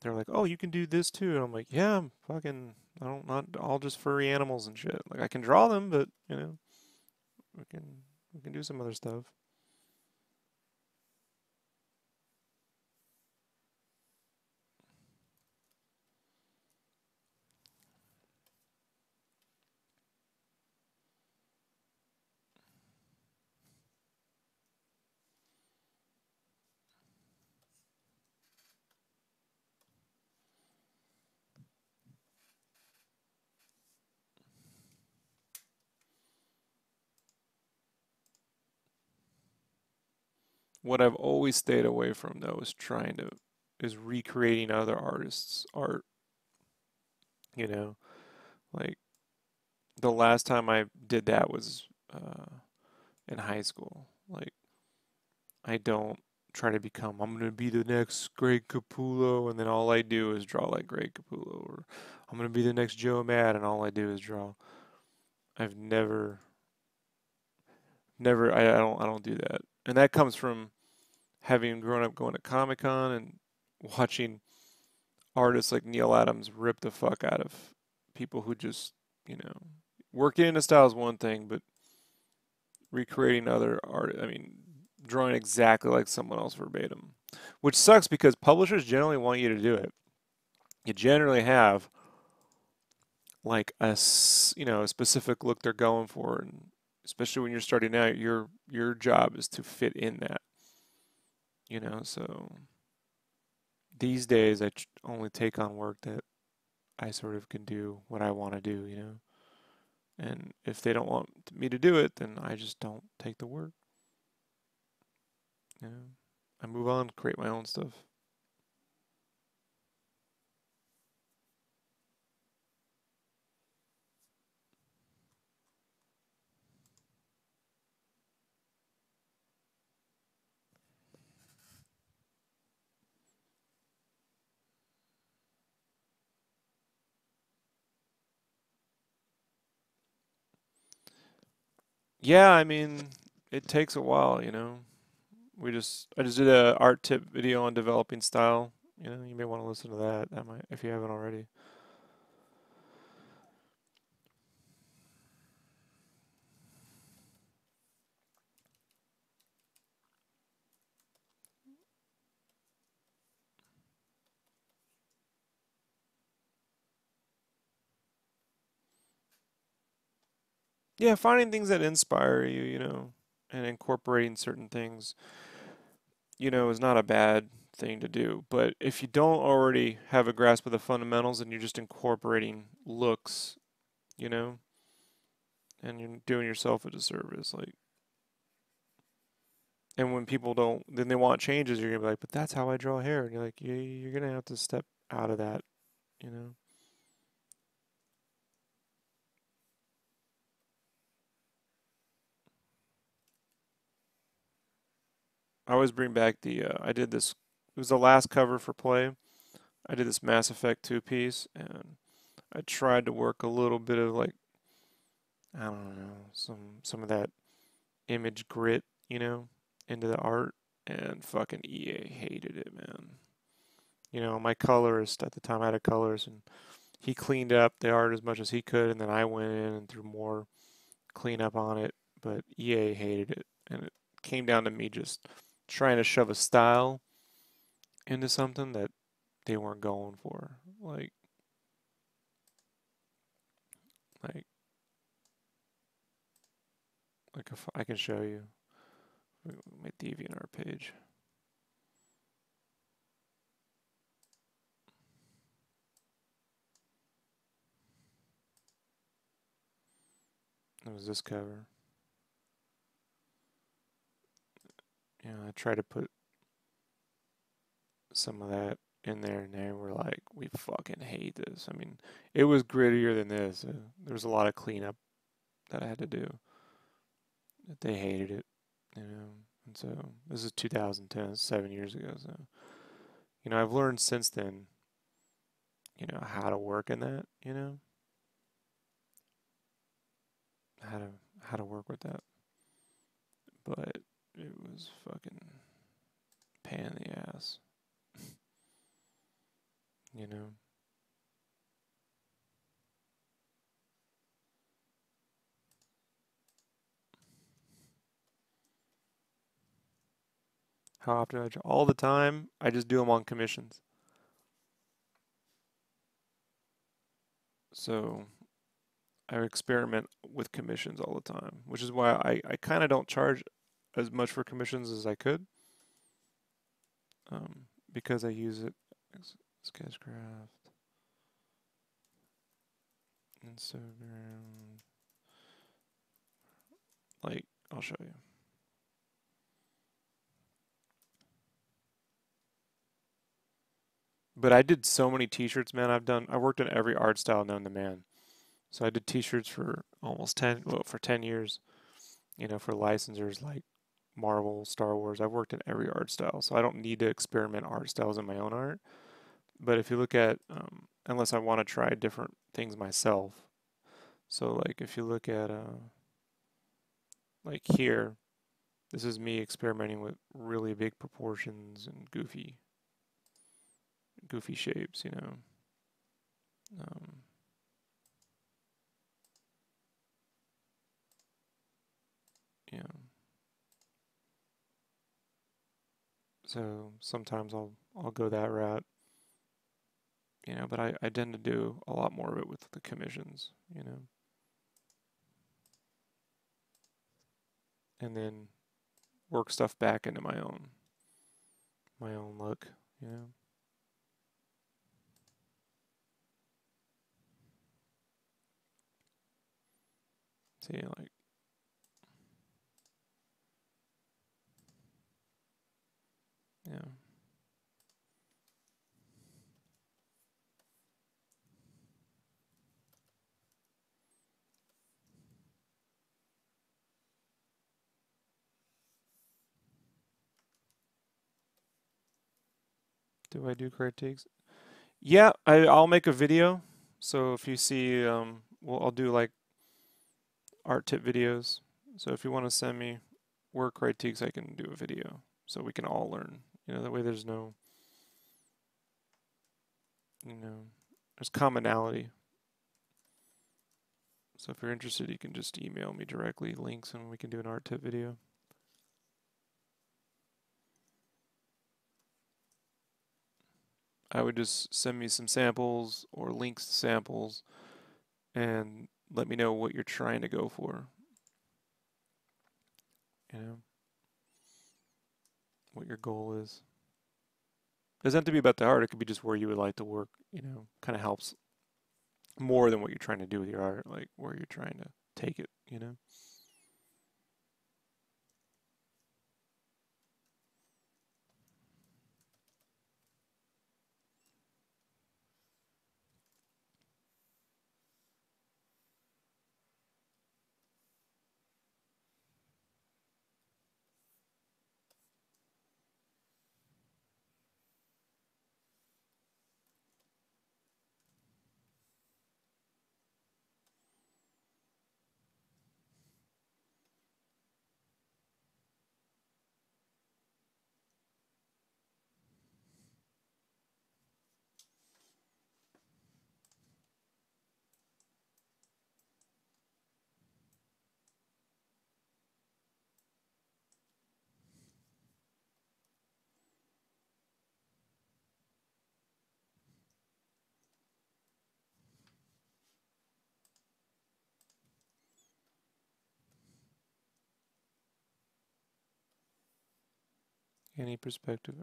they're like, "Oh, you can do this too," and I'm like, "Yeah, I'm fucking. I don't not all just furry animals and shit. Like, I can draw them, but we can we can do some other stuff." What I've always stayed away from though is recreating other artists' art. You know, like the last time I did that was in high school. Like I don't try to become I'm gonna be the next Greg Capullo, and then all I do is draw like Greg Capullo, or I'm gonna be the next Joe Mad and all I do is draw. I've never I don't do that. And that comes from having grown up going to Comic Con and watching artists like Neil Adams rip the fuck out of people who just, you know, working in a style is one thing, but recreating other art, I mean, drawing exactly like someone else verbatim, which sucks because publishers generally want you to do it. You generally have like a specific look they're going for, and especially when you're starting out, your job is to fit in that, so these days only take on work that I sort of can do what I want to do. And if they don't want me to do it, then I just don't take the work. You know, I move on, create my own stuff. Yeah, I mean, it takes a while. I just did a art tip video on developing style. You may want to listen to that. That might, if you haven't already. Yeah, finding things that inspire you, and incorporating certain things, is not a bad thing to do. But if you don't already have a grasp of the fundamentals and you're just incorporating looks, you know, and you're doing yourself a disservice. And when people don't, then they want changes, you're gonna be like, but that's how I draw hair. And you're like, yeah, you're gonna have to step out of that, you know. I always bring back the, I did this, it was the last cover for Play. I did this Mass Effect 2-piece, and I tried to work a little bit of like, I don't know, some of that image grit, into the art, and fucking EA hated it, man. My colorist at the time, I had a colorist, and he cleaned up the art as much as he could, and then I went in and threw more cleanup on it, but EA hated it, and it came down to me just trying to shove a style into something that they weren't going for. Like, like if I can show you my DeviantArt page. It was this cover. I tried to put some of that in there, and they were like, "We fucking hate this." I mean, it was grittier than this. There was a lot of cleanup that I had to do. They hated it, And so this is 2010, 7 years ago. So I've learned since then, how to work in that. How to how to work with that. But it was fucking pain in the ass. you know. How often I all the time. I just do them on commissions. So I experiment with commissions all the time, which is why I kind of don't charge as much for commissions as I could, because I use it as SketchCraft, Instagram. Like, I'll show you. But I did so many t-shirts, man. I worked in every art style known to man. So I did t-shirts for almost 10, well, for 10 years, for licensors like Marvel, Star Wars. I've worked in every art style, so I don't need to experiment art styles in my own art. But if you look at, unless I want to try different things myself, so like if you look at, like here, this is me experimenting with really big proportions and goofy shapes. Um, yeah. So sometimes I'll go that route, but I tend to do a lot more of it with the commissions, and then work stuff back into my own look. See, like, yeah. Do I do critiques? Yeah, I'll make a video. So if you see, well, I'll do like art tip videos. So if you want to send me work critiques, I can do a video so we can all learn. That way there's no, there's commonality. So if you're interested, you can just email me directly links and we can do an art tip video. I would just send me some samples or links to samples and let me know what you're trying to go for. What your goal is. It doesn't have to be about the art, it could be just where you would like to work, kind of helps more than what you're trying to do with your art, like where you're trying to take it. Any perspective?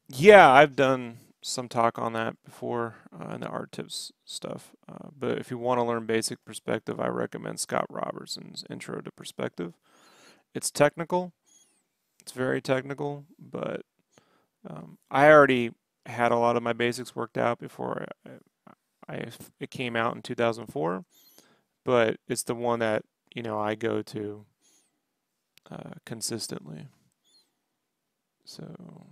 Yeah, I've done some talk on that before in the art tips stuff. But if you want to learn basic perspective, I recommend Scott Robertson's Intro to Perspective. It's technical. It's very technical, but I already had a lot of my basics worked out before it came out in 2004. But it's the one that I go to consistently. So,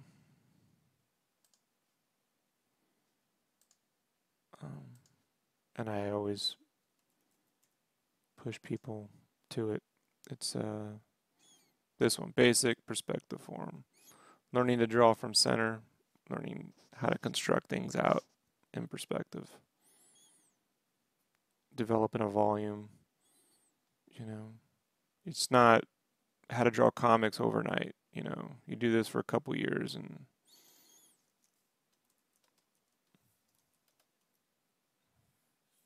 um, and I always push people to it. It's this one, basic perspective form. Learning to draw from center, learning how to construct things out in perspective, developing a volume. You know, it's not how to draw comics overnight. You do this for a couple years and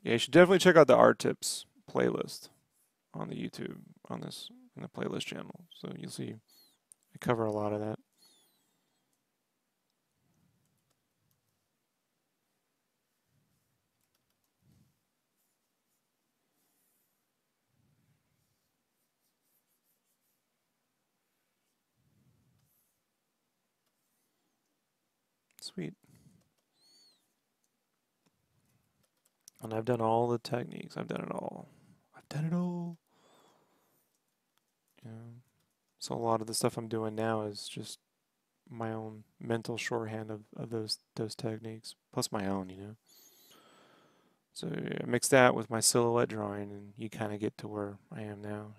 yeah, you should definitely check out the art tips playlist on the YouTube on this in the playlist channel. So you'll see I cover a lot of that. Sweet. And I've done all the techniques. I've done it all. I've done it all. You know. So a lot of the stuff I'm doing now is just my own mental shorthand of those techniques, plus my own. So I mix that with my silhouette drawing, and you kind of get to where I am now.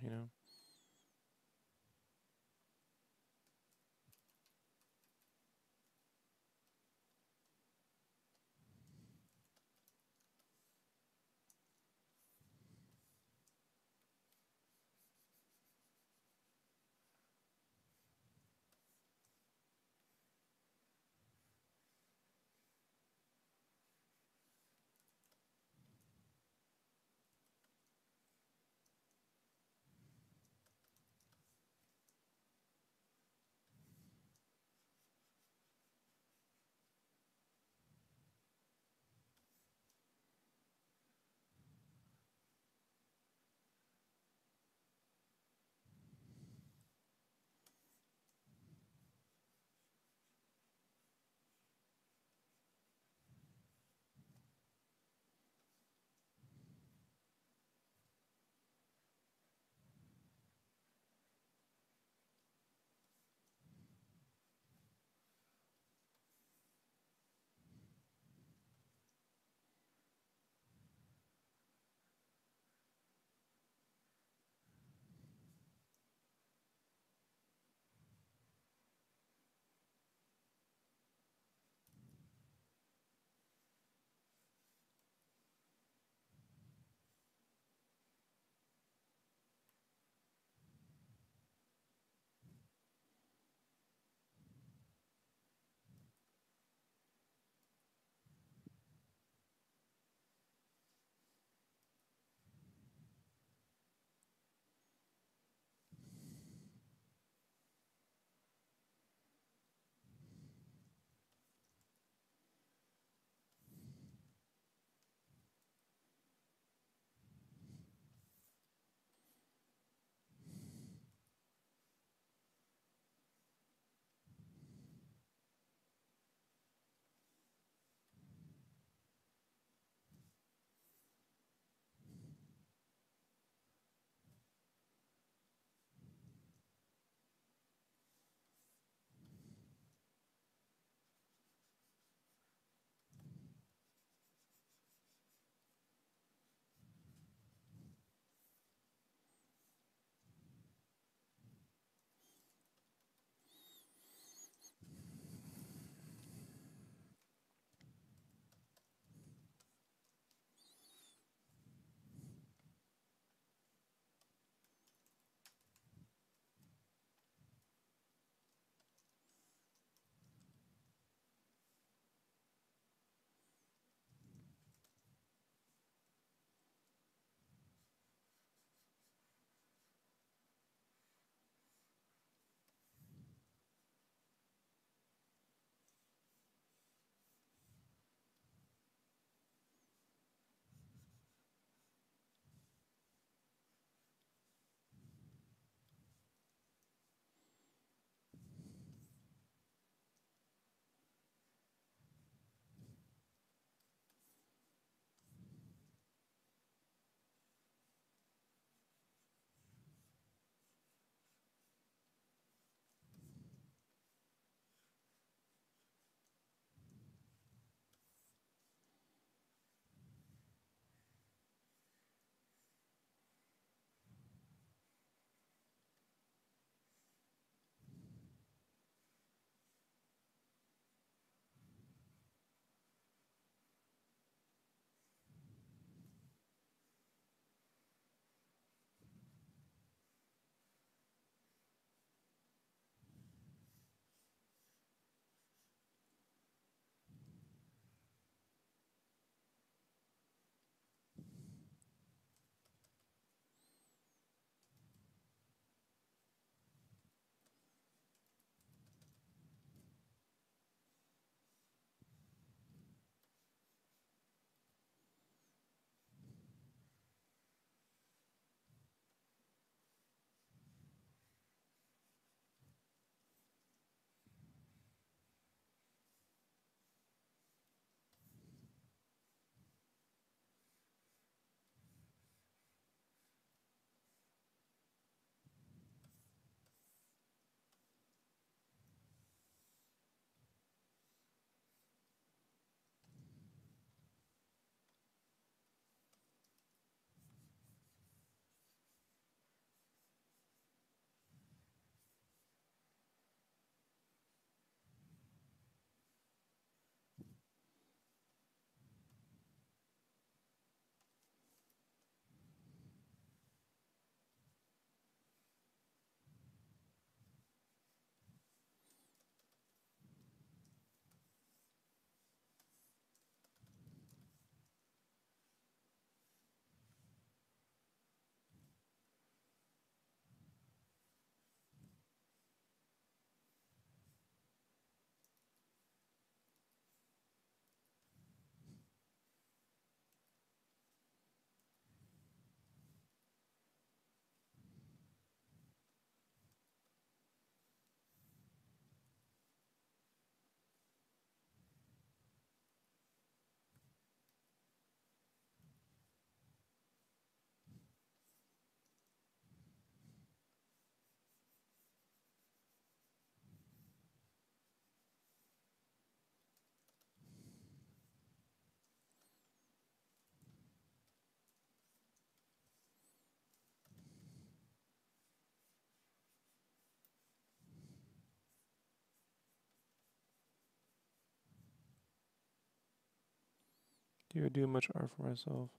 Do I do much art for myself?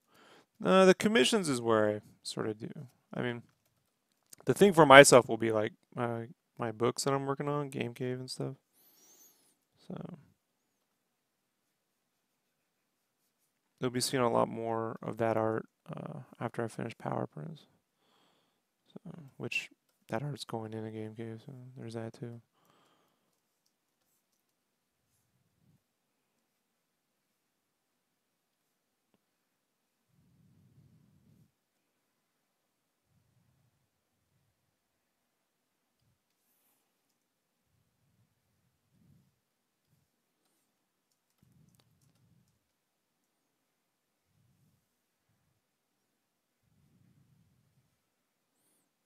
The commissions is where I sort of do. I mean, the thing for myself will be like my books that I'm working on, Game Cave and stuff. So you'll be seeing a lot more of that art after I finish power prints. So, which that art's going in a Game Cave, so there's that too.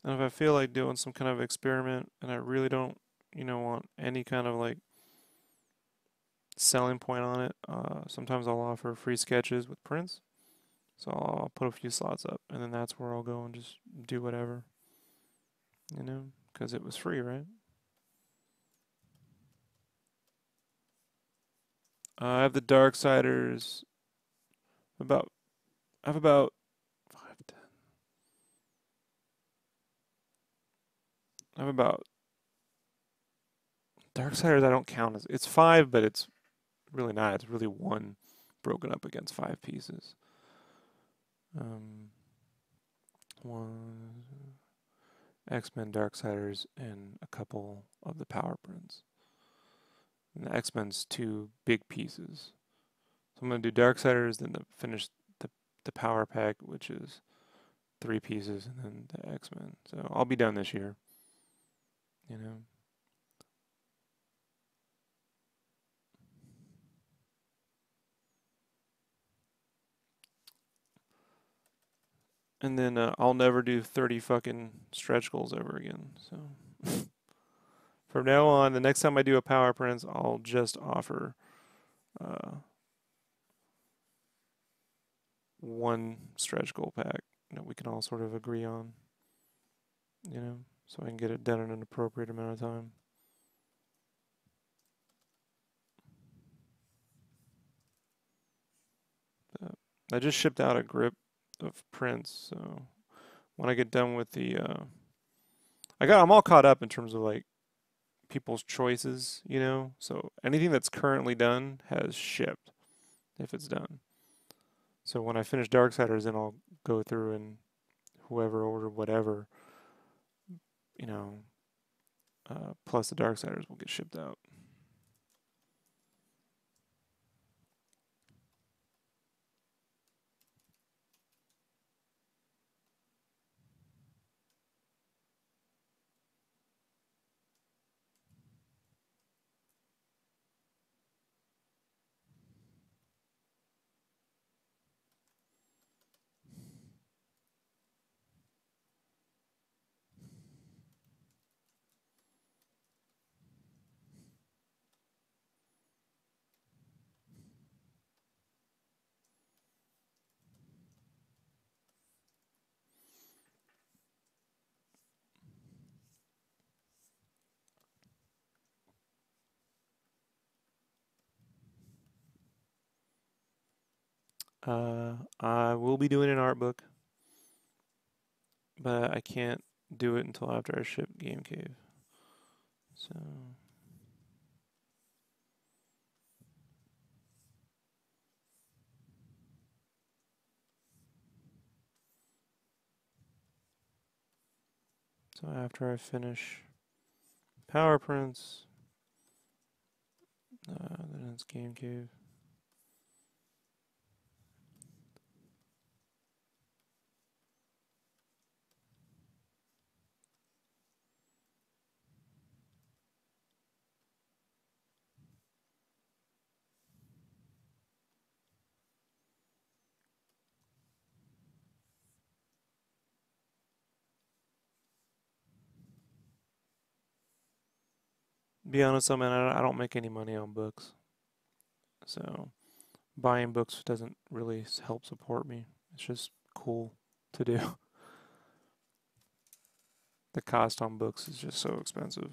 And if I feel like doing some kind of experiment and I really don't, want any kind of like selling point on it, sometimes I'll offer free sketches with prints. So I'll put a few slots up, and then that's where I'll go and just do whatever, because it was free, right? I have the Darksiders. I have about 5, 10. I have about Darksiders. I don't count as it's 5, but it's really not. It's really one broken up against 5 pieces. One X-Men Darksiders and a couple of the power prints. And the X-Men's 2 big pieces. So I'm gonna do Darksiders, then finish the power pack, which is 3 pieces, and then the X-Men. So I'll be done this year. And then I'll never do 30 fucking stretch goals ever again. So from now on, the next time I do a power prints, I'll just offer one stretch goal pack that we can all sort of agree on, so I can get it done in an appropriate amount of time. I just shipped out a grip of prints, so when I get done with I'm all caught up in terms of like people's choices, so anything that's currently done has shipped if it's done. So when I finish Darksiders, then I'll go through and whoever ordered whatever, plus the Darksiders will get shipped out. I will be doing an art book, but I can't do it until after I ship Game Cave. So after I finish power prints, then it's Game Cave. Be honest though, man, I don't make any money on books. So buying books doesn't really help support me. It's just cool to do. The cost on books is just so expensive.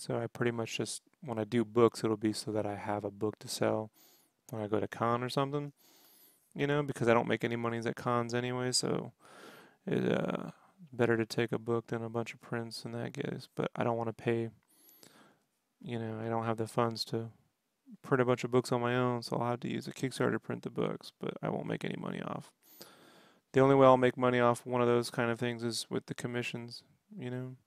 So I pretty much just, when I do books, it'll be so that I have a book to sell when I go to con or something, you know, because I don't make any monies at cons anyway, so it better to take a book than a bunch of prints in that case. But I don't want to pay, you know, I don't have the funds to print a bunch of books on my own, so I'll have to use a Kickstarter to print the books, but I won't make any money off. The only way I'll make money off one of those kind of things is with the commissions, you know.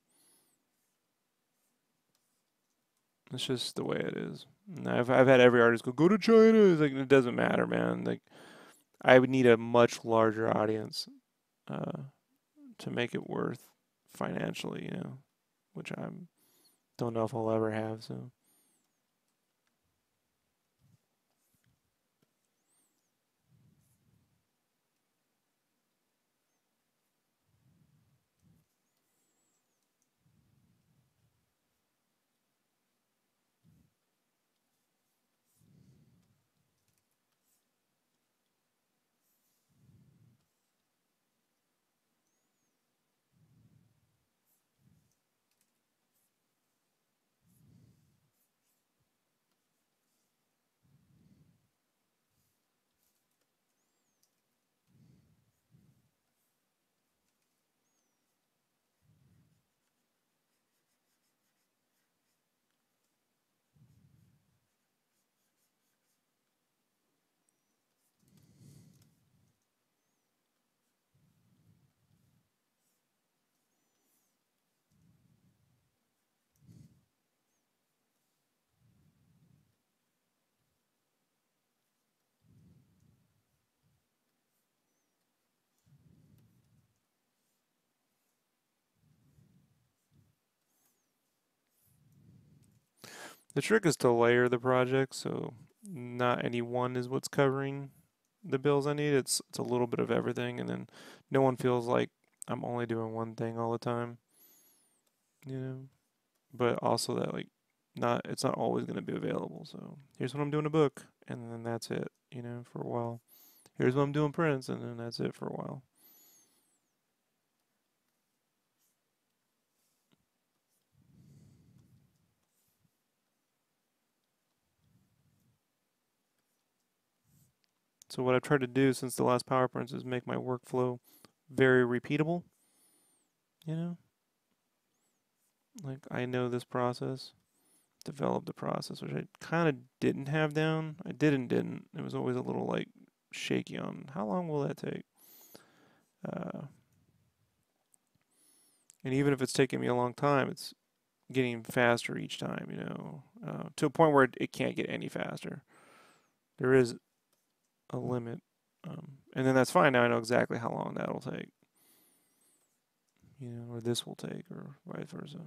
It's just the way it is. And I've had every artist go to China. It's like it doesn't matter, man. Like I would need a much larger audience uh, to make it worth financially, you know, which I don't know if I'll ever have. So the trick is to layer the project, so not any one is what's covering the bills I need. It's a little bit of everything, and then no one feels like I'm only doing one thing all the time, you know. But also that like not it's not always going to be available. So here's when I'm doing a book, and then that's it, you know, for a while. Here's when I'm doing prints, and then that's it for a while. So what I've tried to do since the last power prints is make my workflow very repeatable. You know, like I know this process, developed the process, which I kind of didn't have down. I didn't. It was always a little like shaky on how long will that take. Uh, and even if it's taking me a long time, it's getting faster each time. You know, to a point where it can't get any faster. There is a limit, and then that's fine. Now I know exactly how long that'll take. You know, or this will take, or vice versa.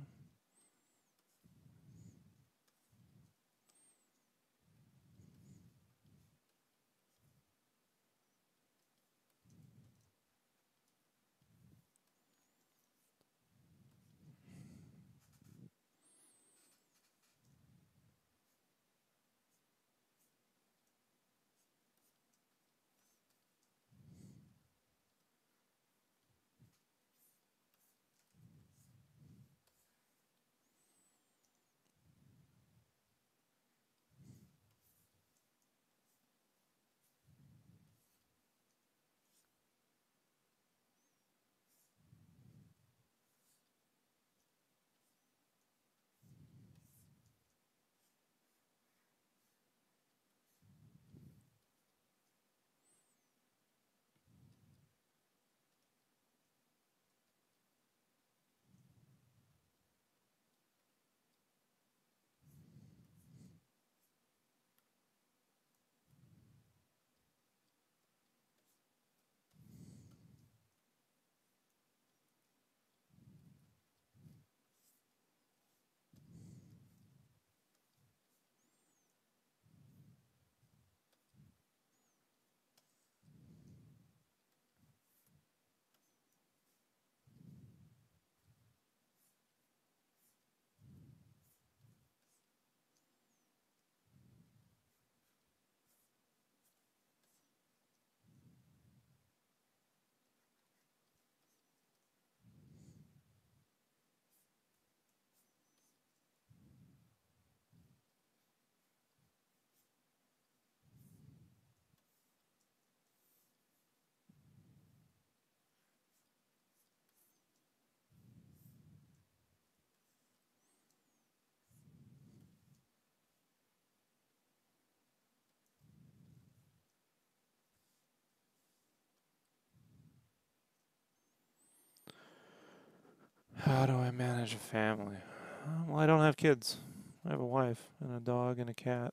How do I manage a family? Well, I don't have kids. I have a wife and a dog and a cat.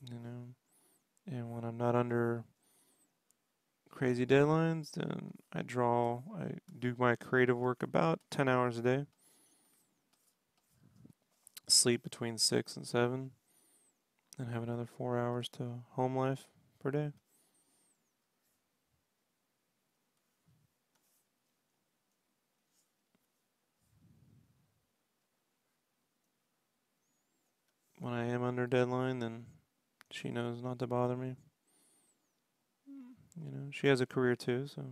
You know, and when I'm not under crazy deadlines, then I do my creative work about 10 hours a day. Sleep between 6 and 7, and have another 4 hours to home life per day. When I am under deadline, then she knows not to bother me. You know, she has a career too, so,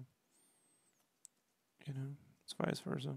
you know, it's vice versa.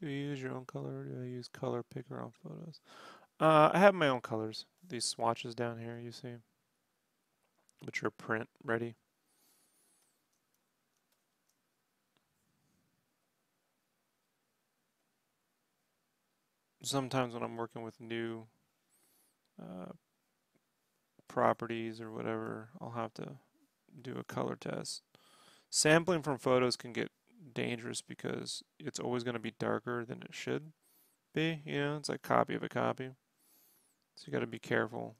Do you use your own color or do I use color picker on photos? I have my own colors. These swatches down here you see, which are print ready. Sometimes when I'm working with new uh, properties or whatever, I'll have to do a color test. Sampling from photos can get dangerous because it's always going to be darker than it should be. You know, it's like copy of a copy. So you got to be careful.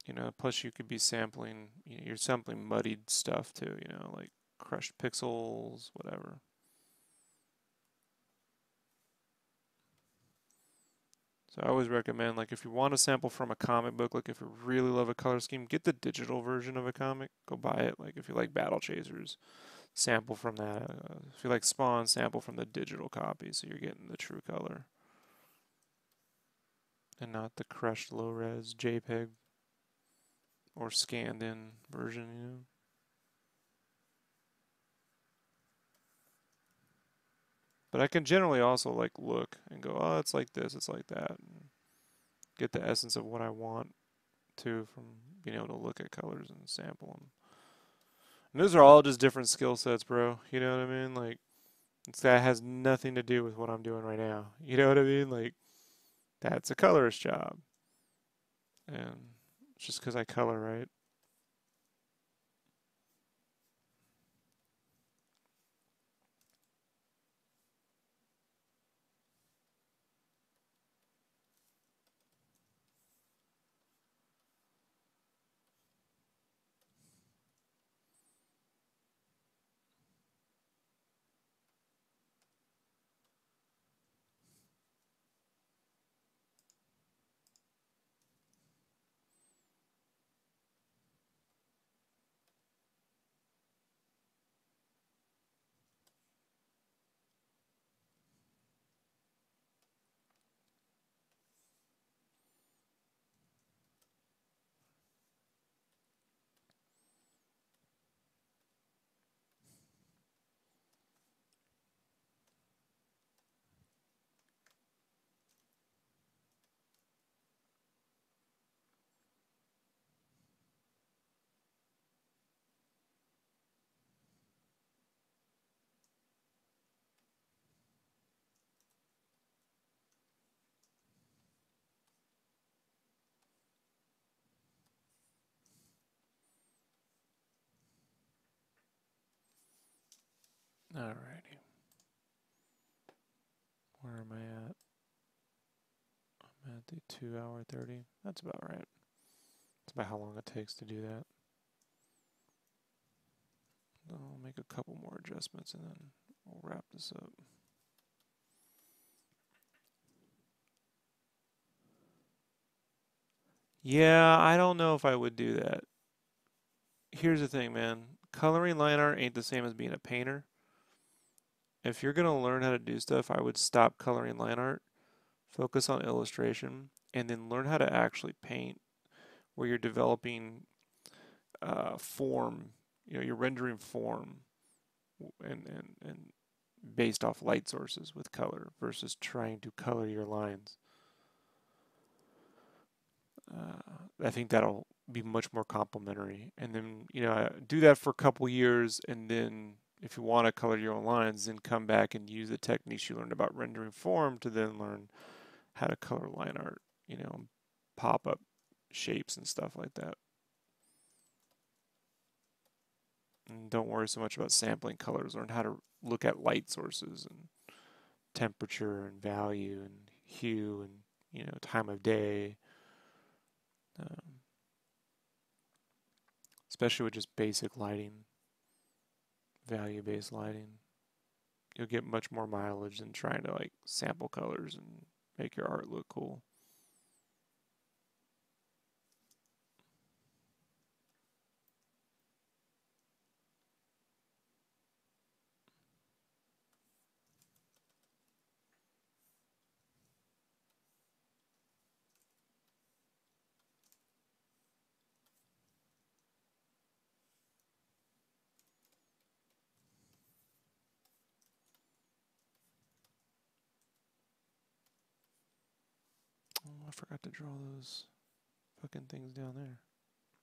You know, plus you could be sampling, you know, you're sampling muddied stuff too, you know, like crushed pixels, whatever. So I always recommend, like, if you want to sample from a comic book, like if you really love a color scheme, get the digital version of a comic. Go buy it. Like if you like Battle Chasers, sample from that. If you like Spawn, sample from the digital copy, so you're getting the true color and not the crushed low-res JPEG or scanned-in version. You know. But I can generally also like look and go, oh, it's like this, it's like that, and get the essence of what I want too from being able to look at colors and sample them. And those are all just different skill sets, bro. You know what I mean? Like, that has nothing to do with what I'm doing right now. You know what I mean? Like, that's a colorist job. And it's just because I color, right? Alrighty. Where am I at? I'm at the 2 hour 30. That's about right. That's about how long it takes to do that. I'll make a couple more adjustments and then we'll wrap this up. Yeah, I don't know if I would do that. Here's the thing, man. Coloring line art ain't the same as being a painter. If you're gonna learn how to do stuff, I would stop coloring line art, focus on illustration, and then learn how to actually paint, where you're developing form. You know, you're rendering form and based off light sources with color versus trying to color your lines. I think that'll be much more complementary. And then, you know, do that for a couple years, and then if you want to color your own lines, then come back and use the techniques you learned about rendering form to then learn how to color line art, you know, pop up shapes and stuff like that. And don't worry so much about sampling colors. Learn how to look at light sources and temperature and value and hue and, you know, time of day. Um, Especially with just basic lighting, value-based lighting. You'll get much more mileage than trying to like sample colors and make your art look cool. I forgot to draw those fucking things down there,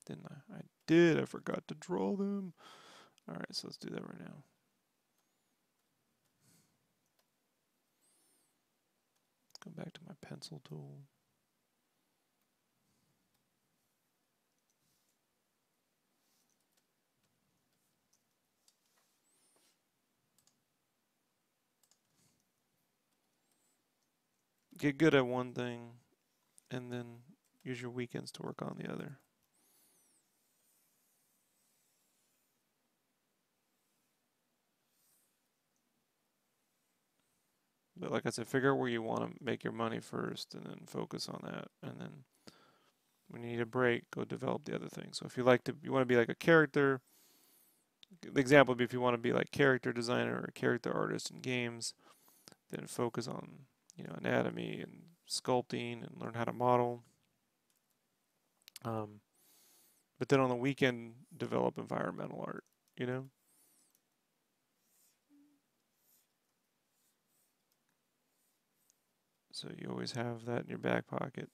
didn't I? I did. I forgot to draw them. All right, so let's do that right now. Go back to my pencil tool. Get good at one thing, and then use your weekends to work on the other. But like I said, figure out where you want to make your money first, and then focus on that. And then when you need a break, go develop the other thing. So if you want to be like a character. The example would be if you want to be like character designer or character artist in games, then focus on anatomy and sculpting and learn how to model. But then on the weekend, develop environmental art. You know. So you always have that in your back pocket.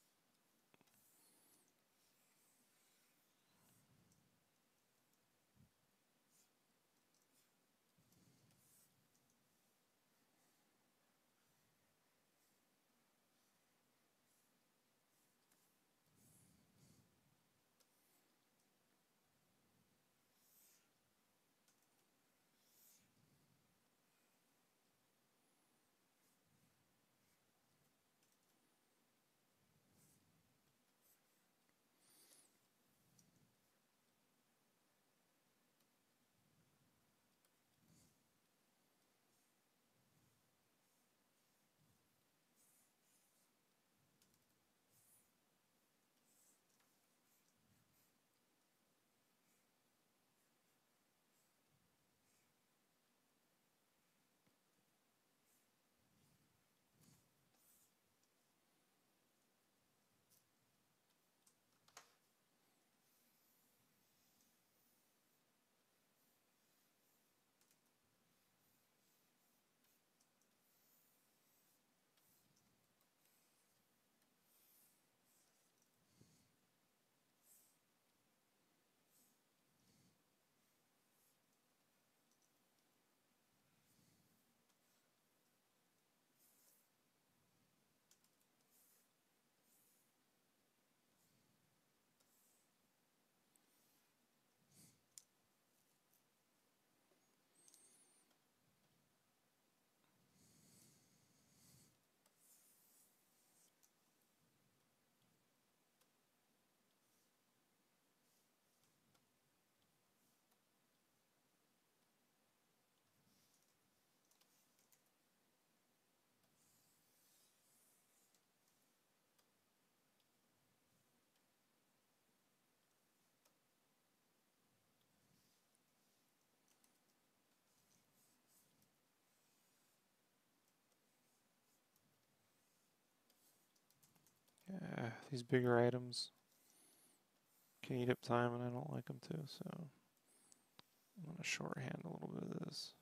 Yeah, these bigger items can eat up time, and I don't like them to. So I'm gonna shorthand a little bit of this.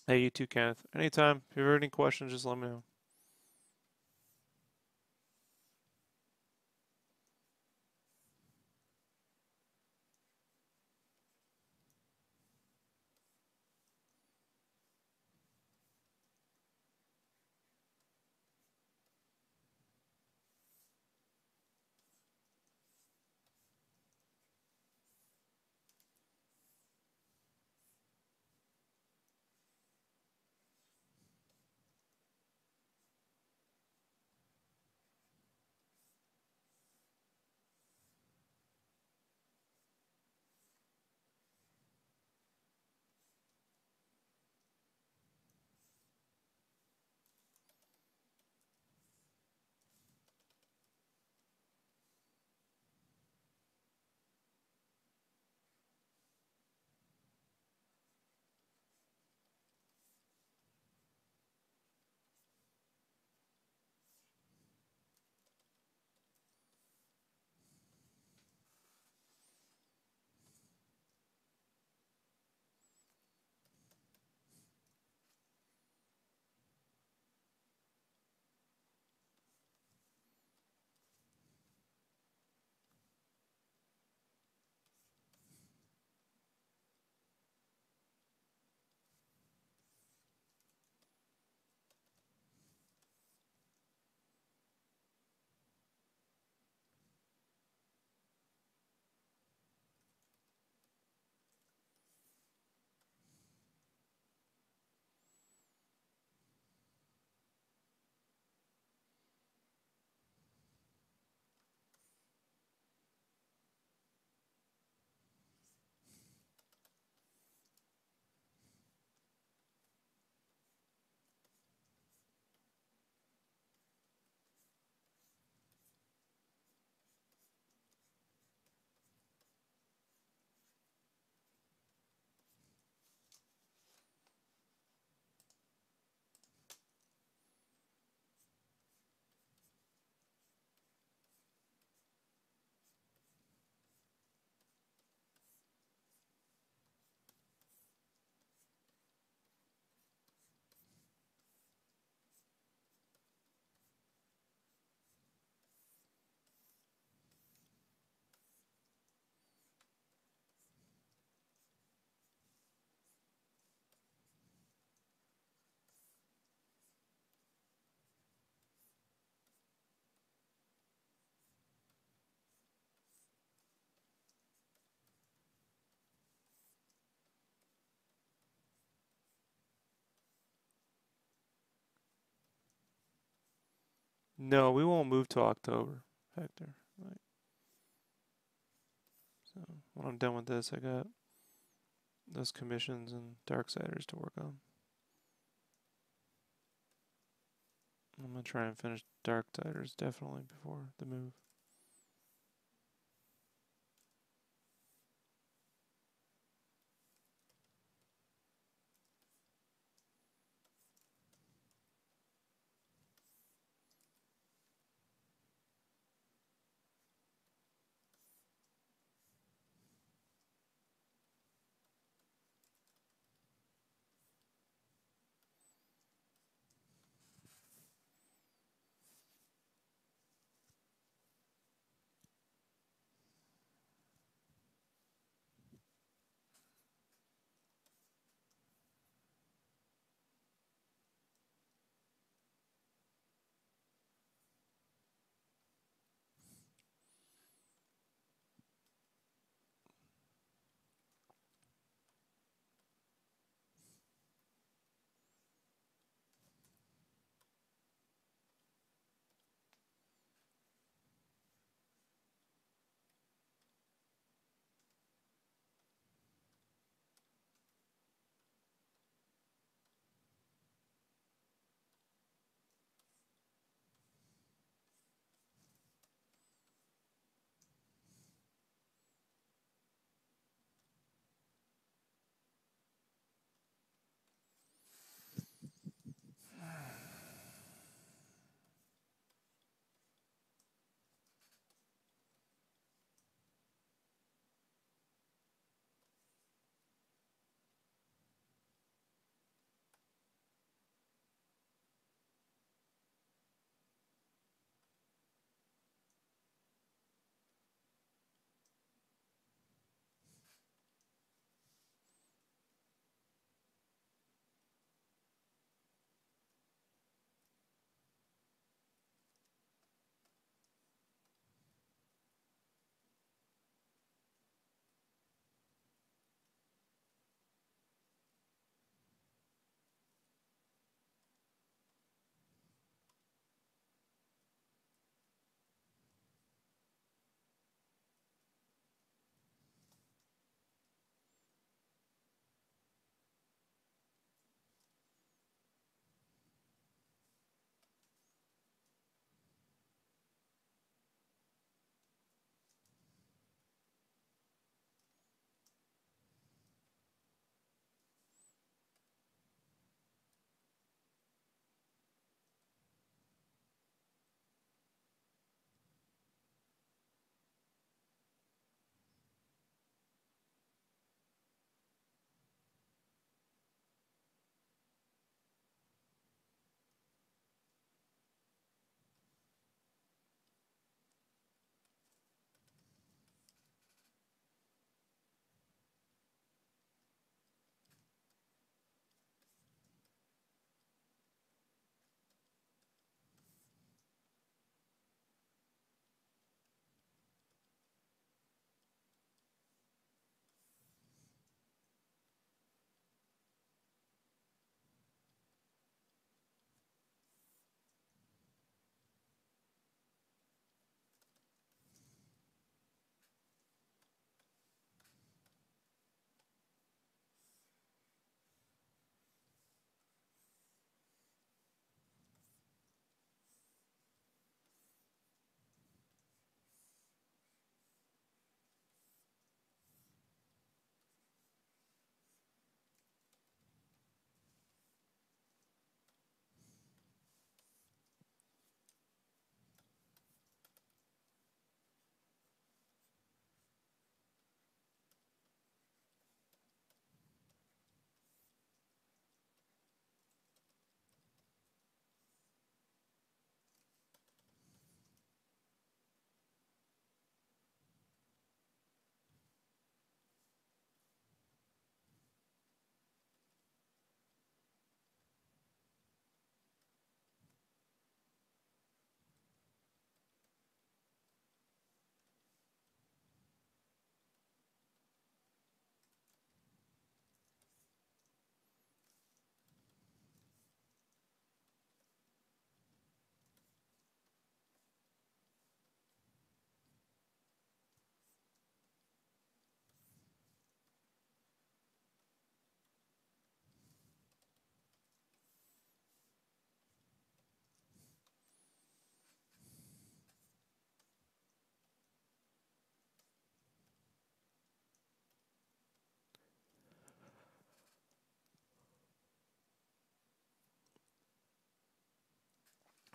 Hey, you too, Kenneth. Anytime. If you have any questions, just let me know. No, we won't move till October, Hector. Like, so when I'm done with this, I got those commissions and Darksiders to work on. I'm gonna try and finish Darksiders definitely before the move.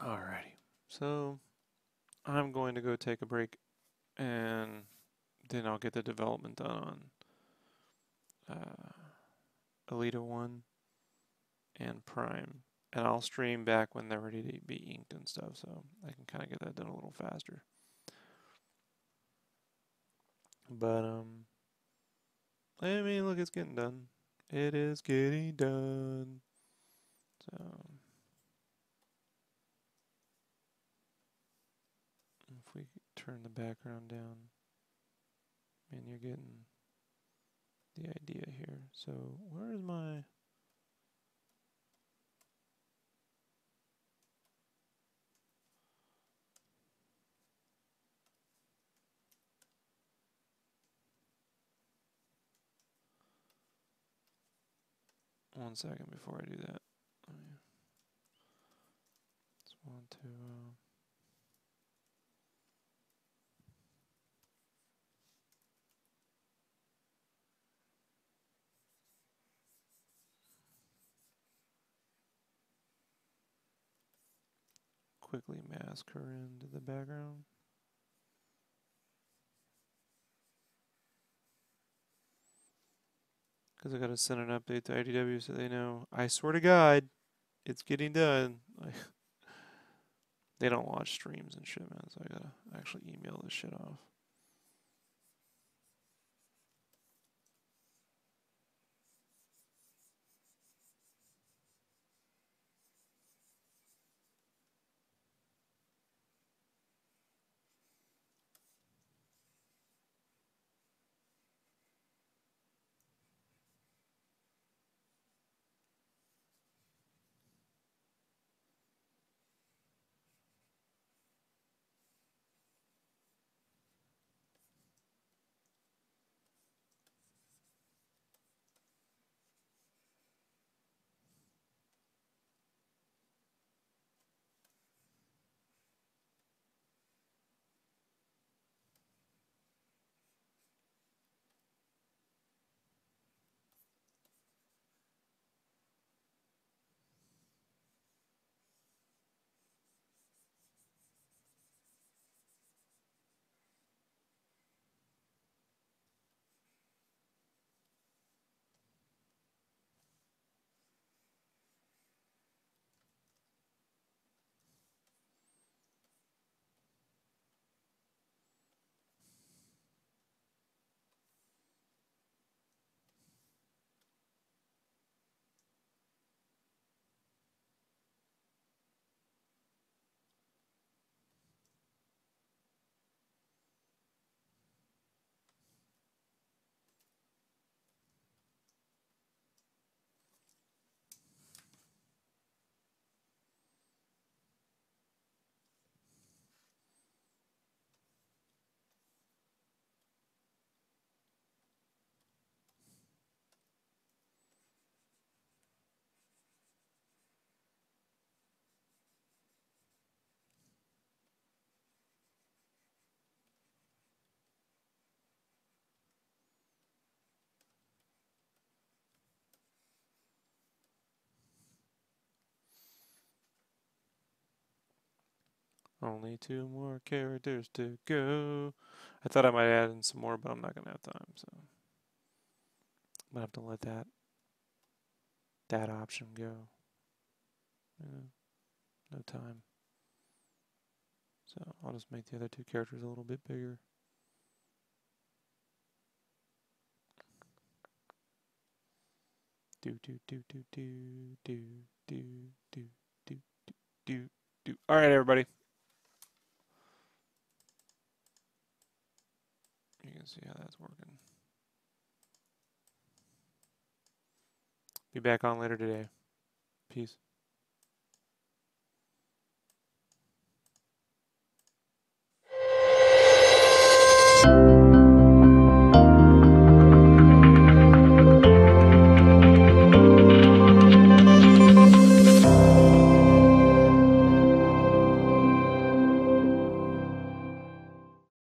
Alrighty, so I'm going to go take a break, and then I'll get the development done on Alita 1 and Prime, and I'll stream back when they're ready to be inked and stuff, so I can kind of get that done a little faster. But I mean, look, it's getting done. It is getting done. So if we turn the background down, and you're getting the idea here. So where is my... One second before I do that. I just want to... quickly mask her into the background. Because I got to send an update to IDW so they know. I swear to God, it's getting done. They don't watch streams and shit, man, so I gotta actually email this shit off. Only 2 more characters to go. I thought I might add in some more, but I'm not gonna have time, so I'm gonna have to let that option go. No time. So I'll just make the other 2 characters a little bit bigger. Do do do do do do do do do do do. All right, everybody. You can see how that's working. Be back on later today. Peace.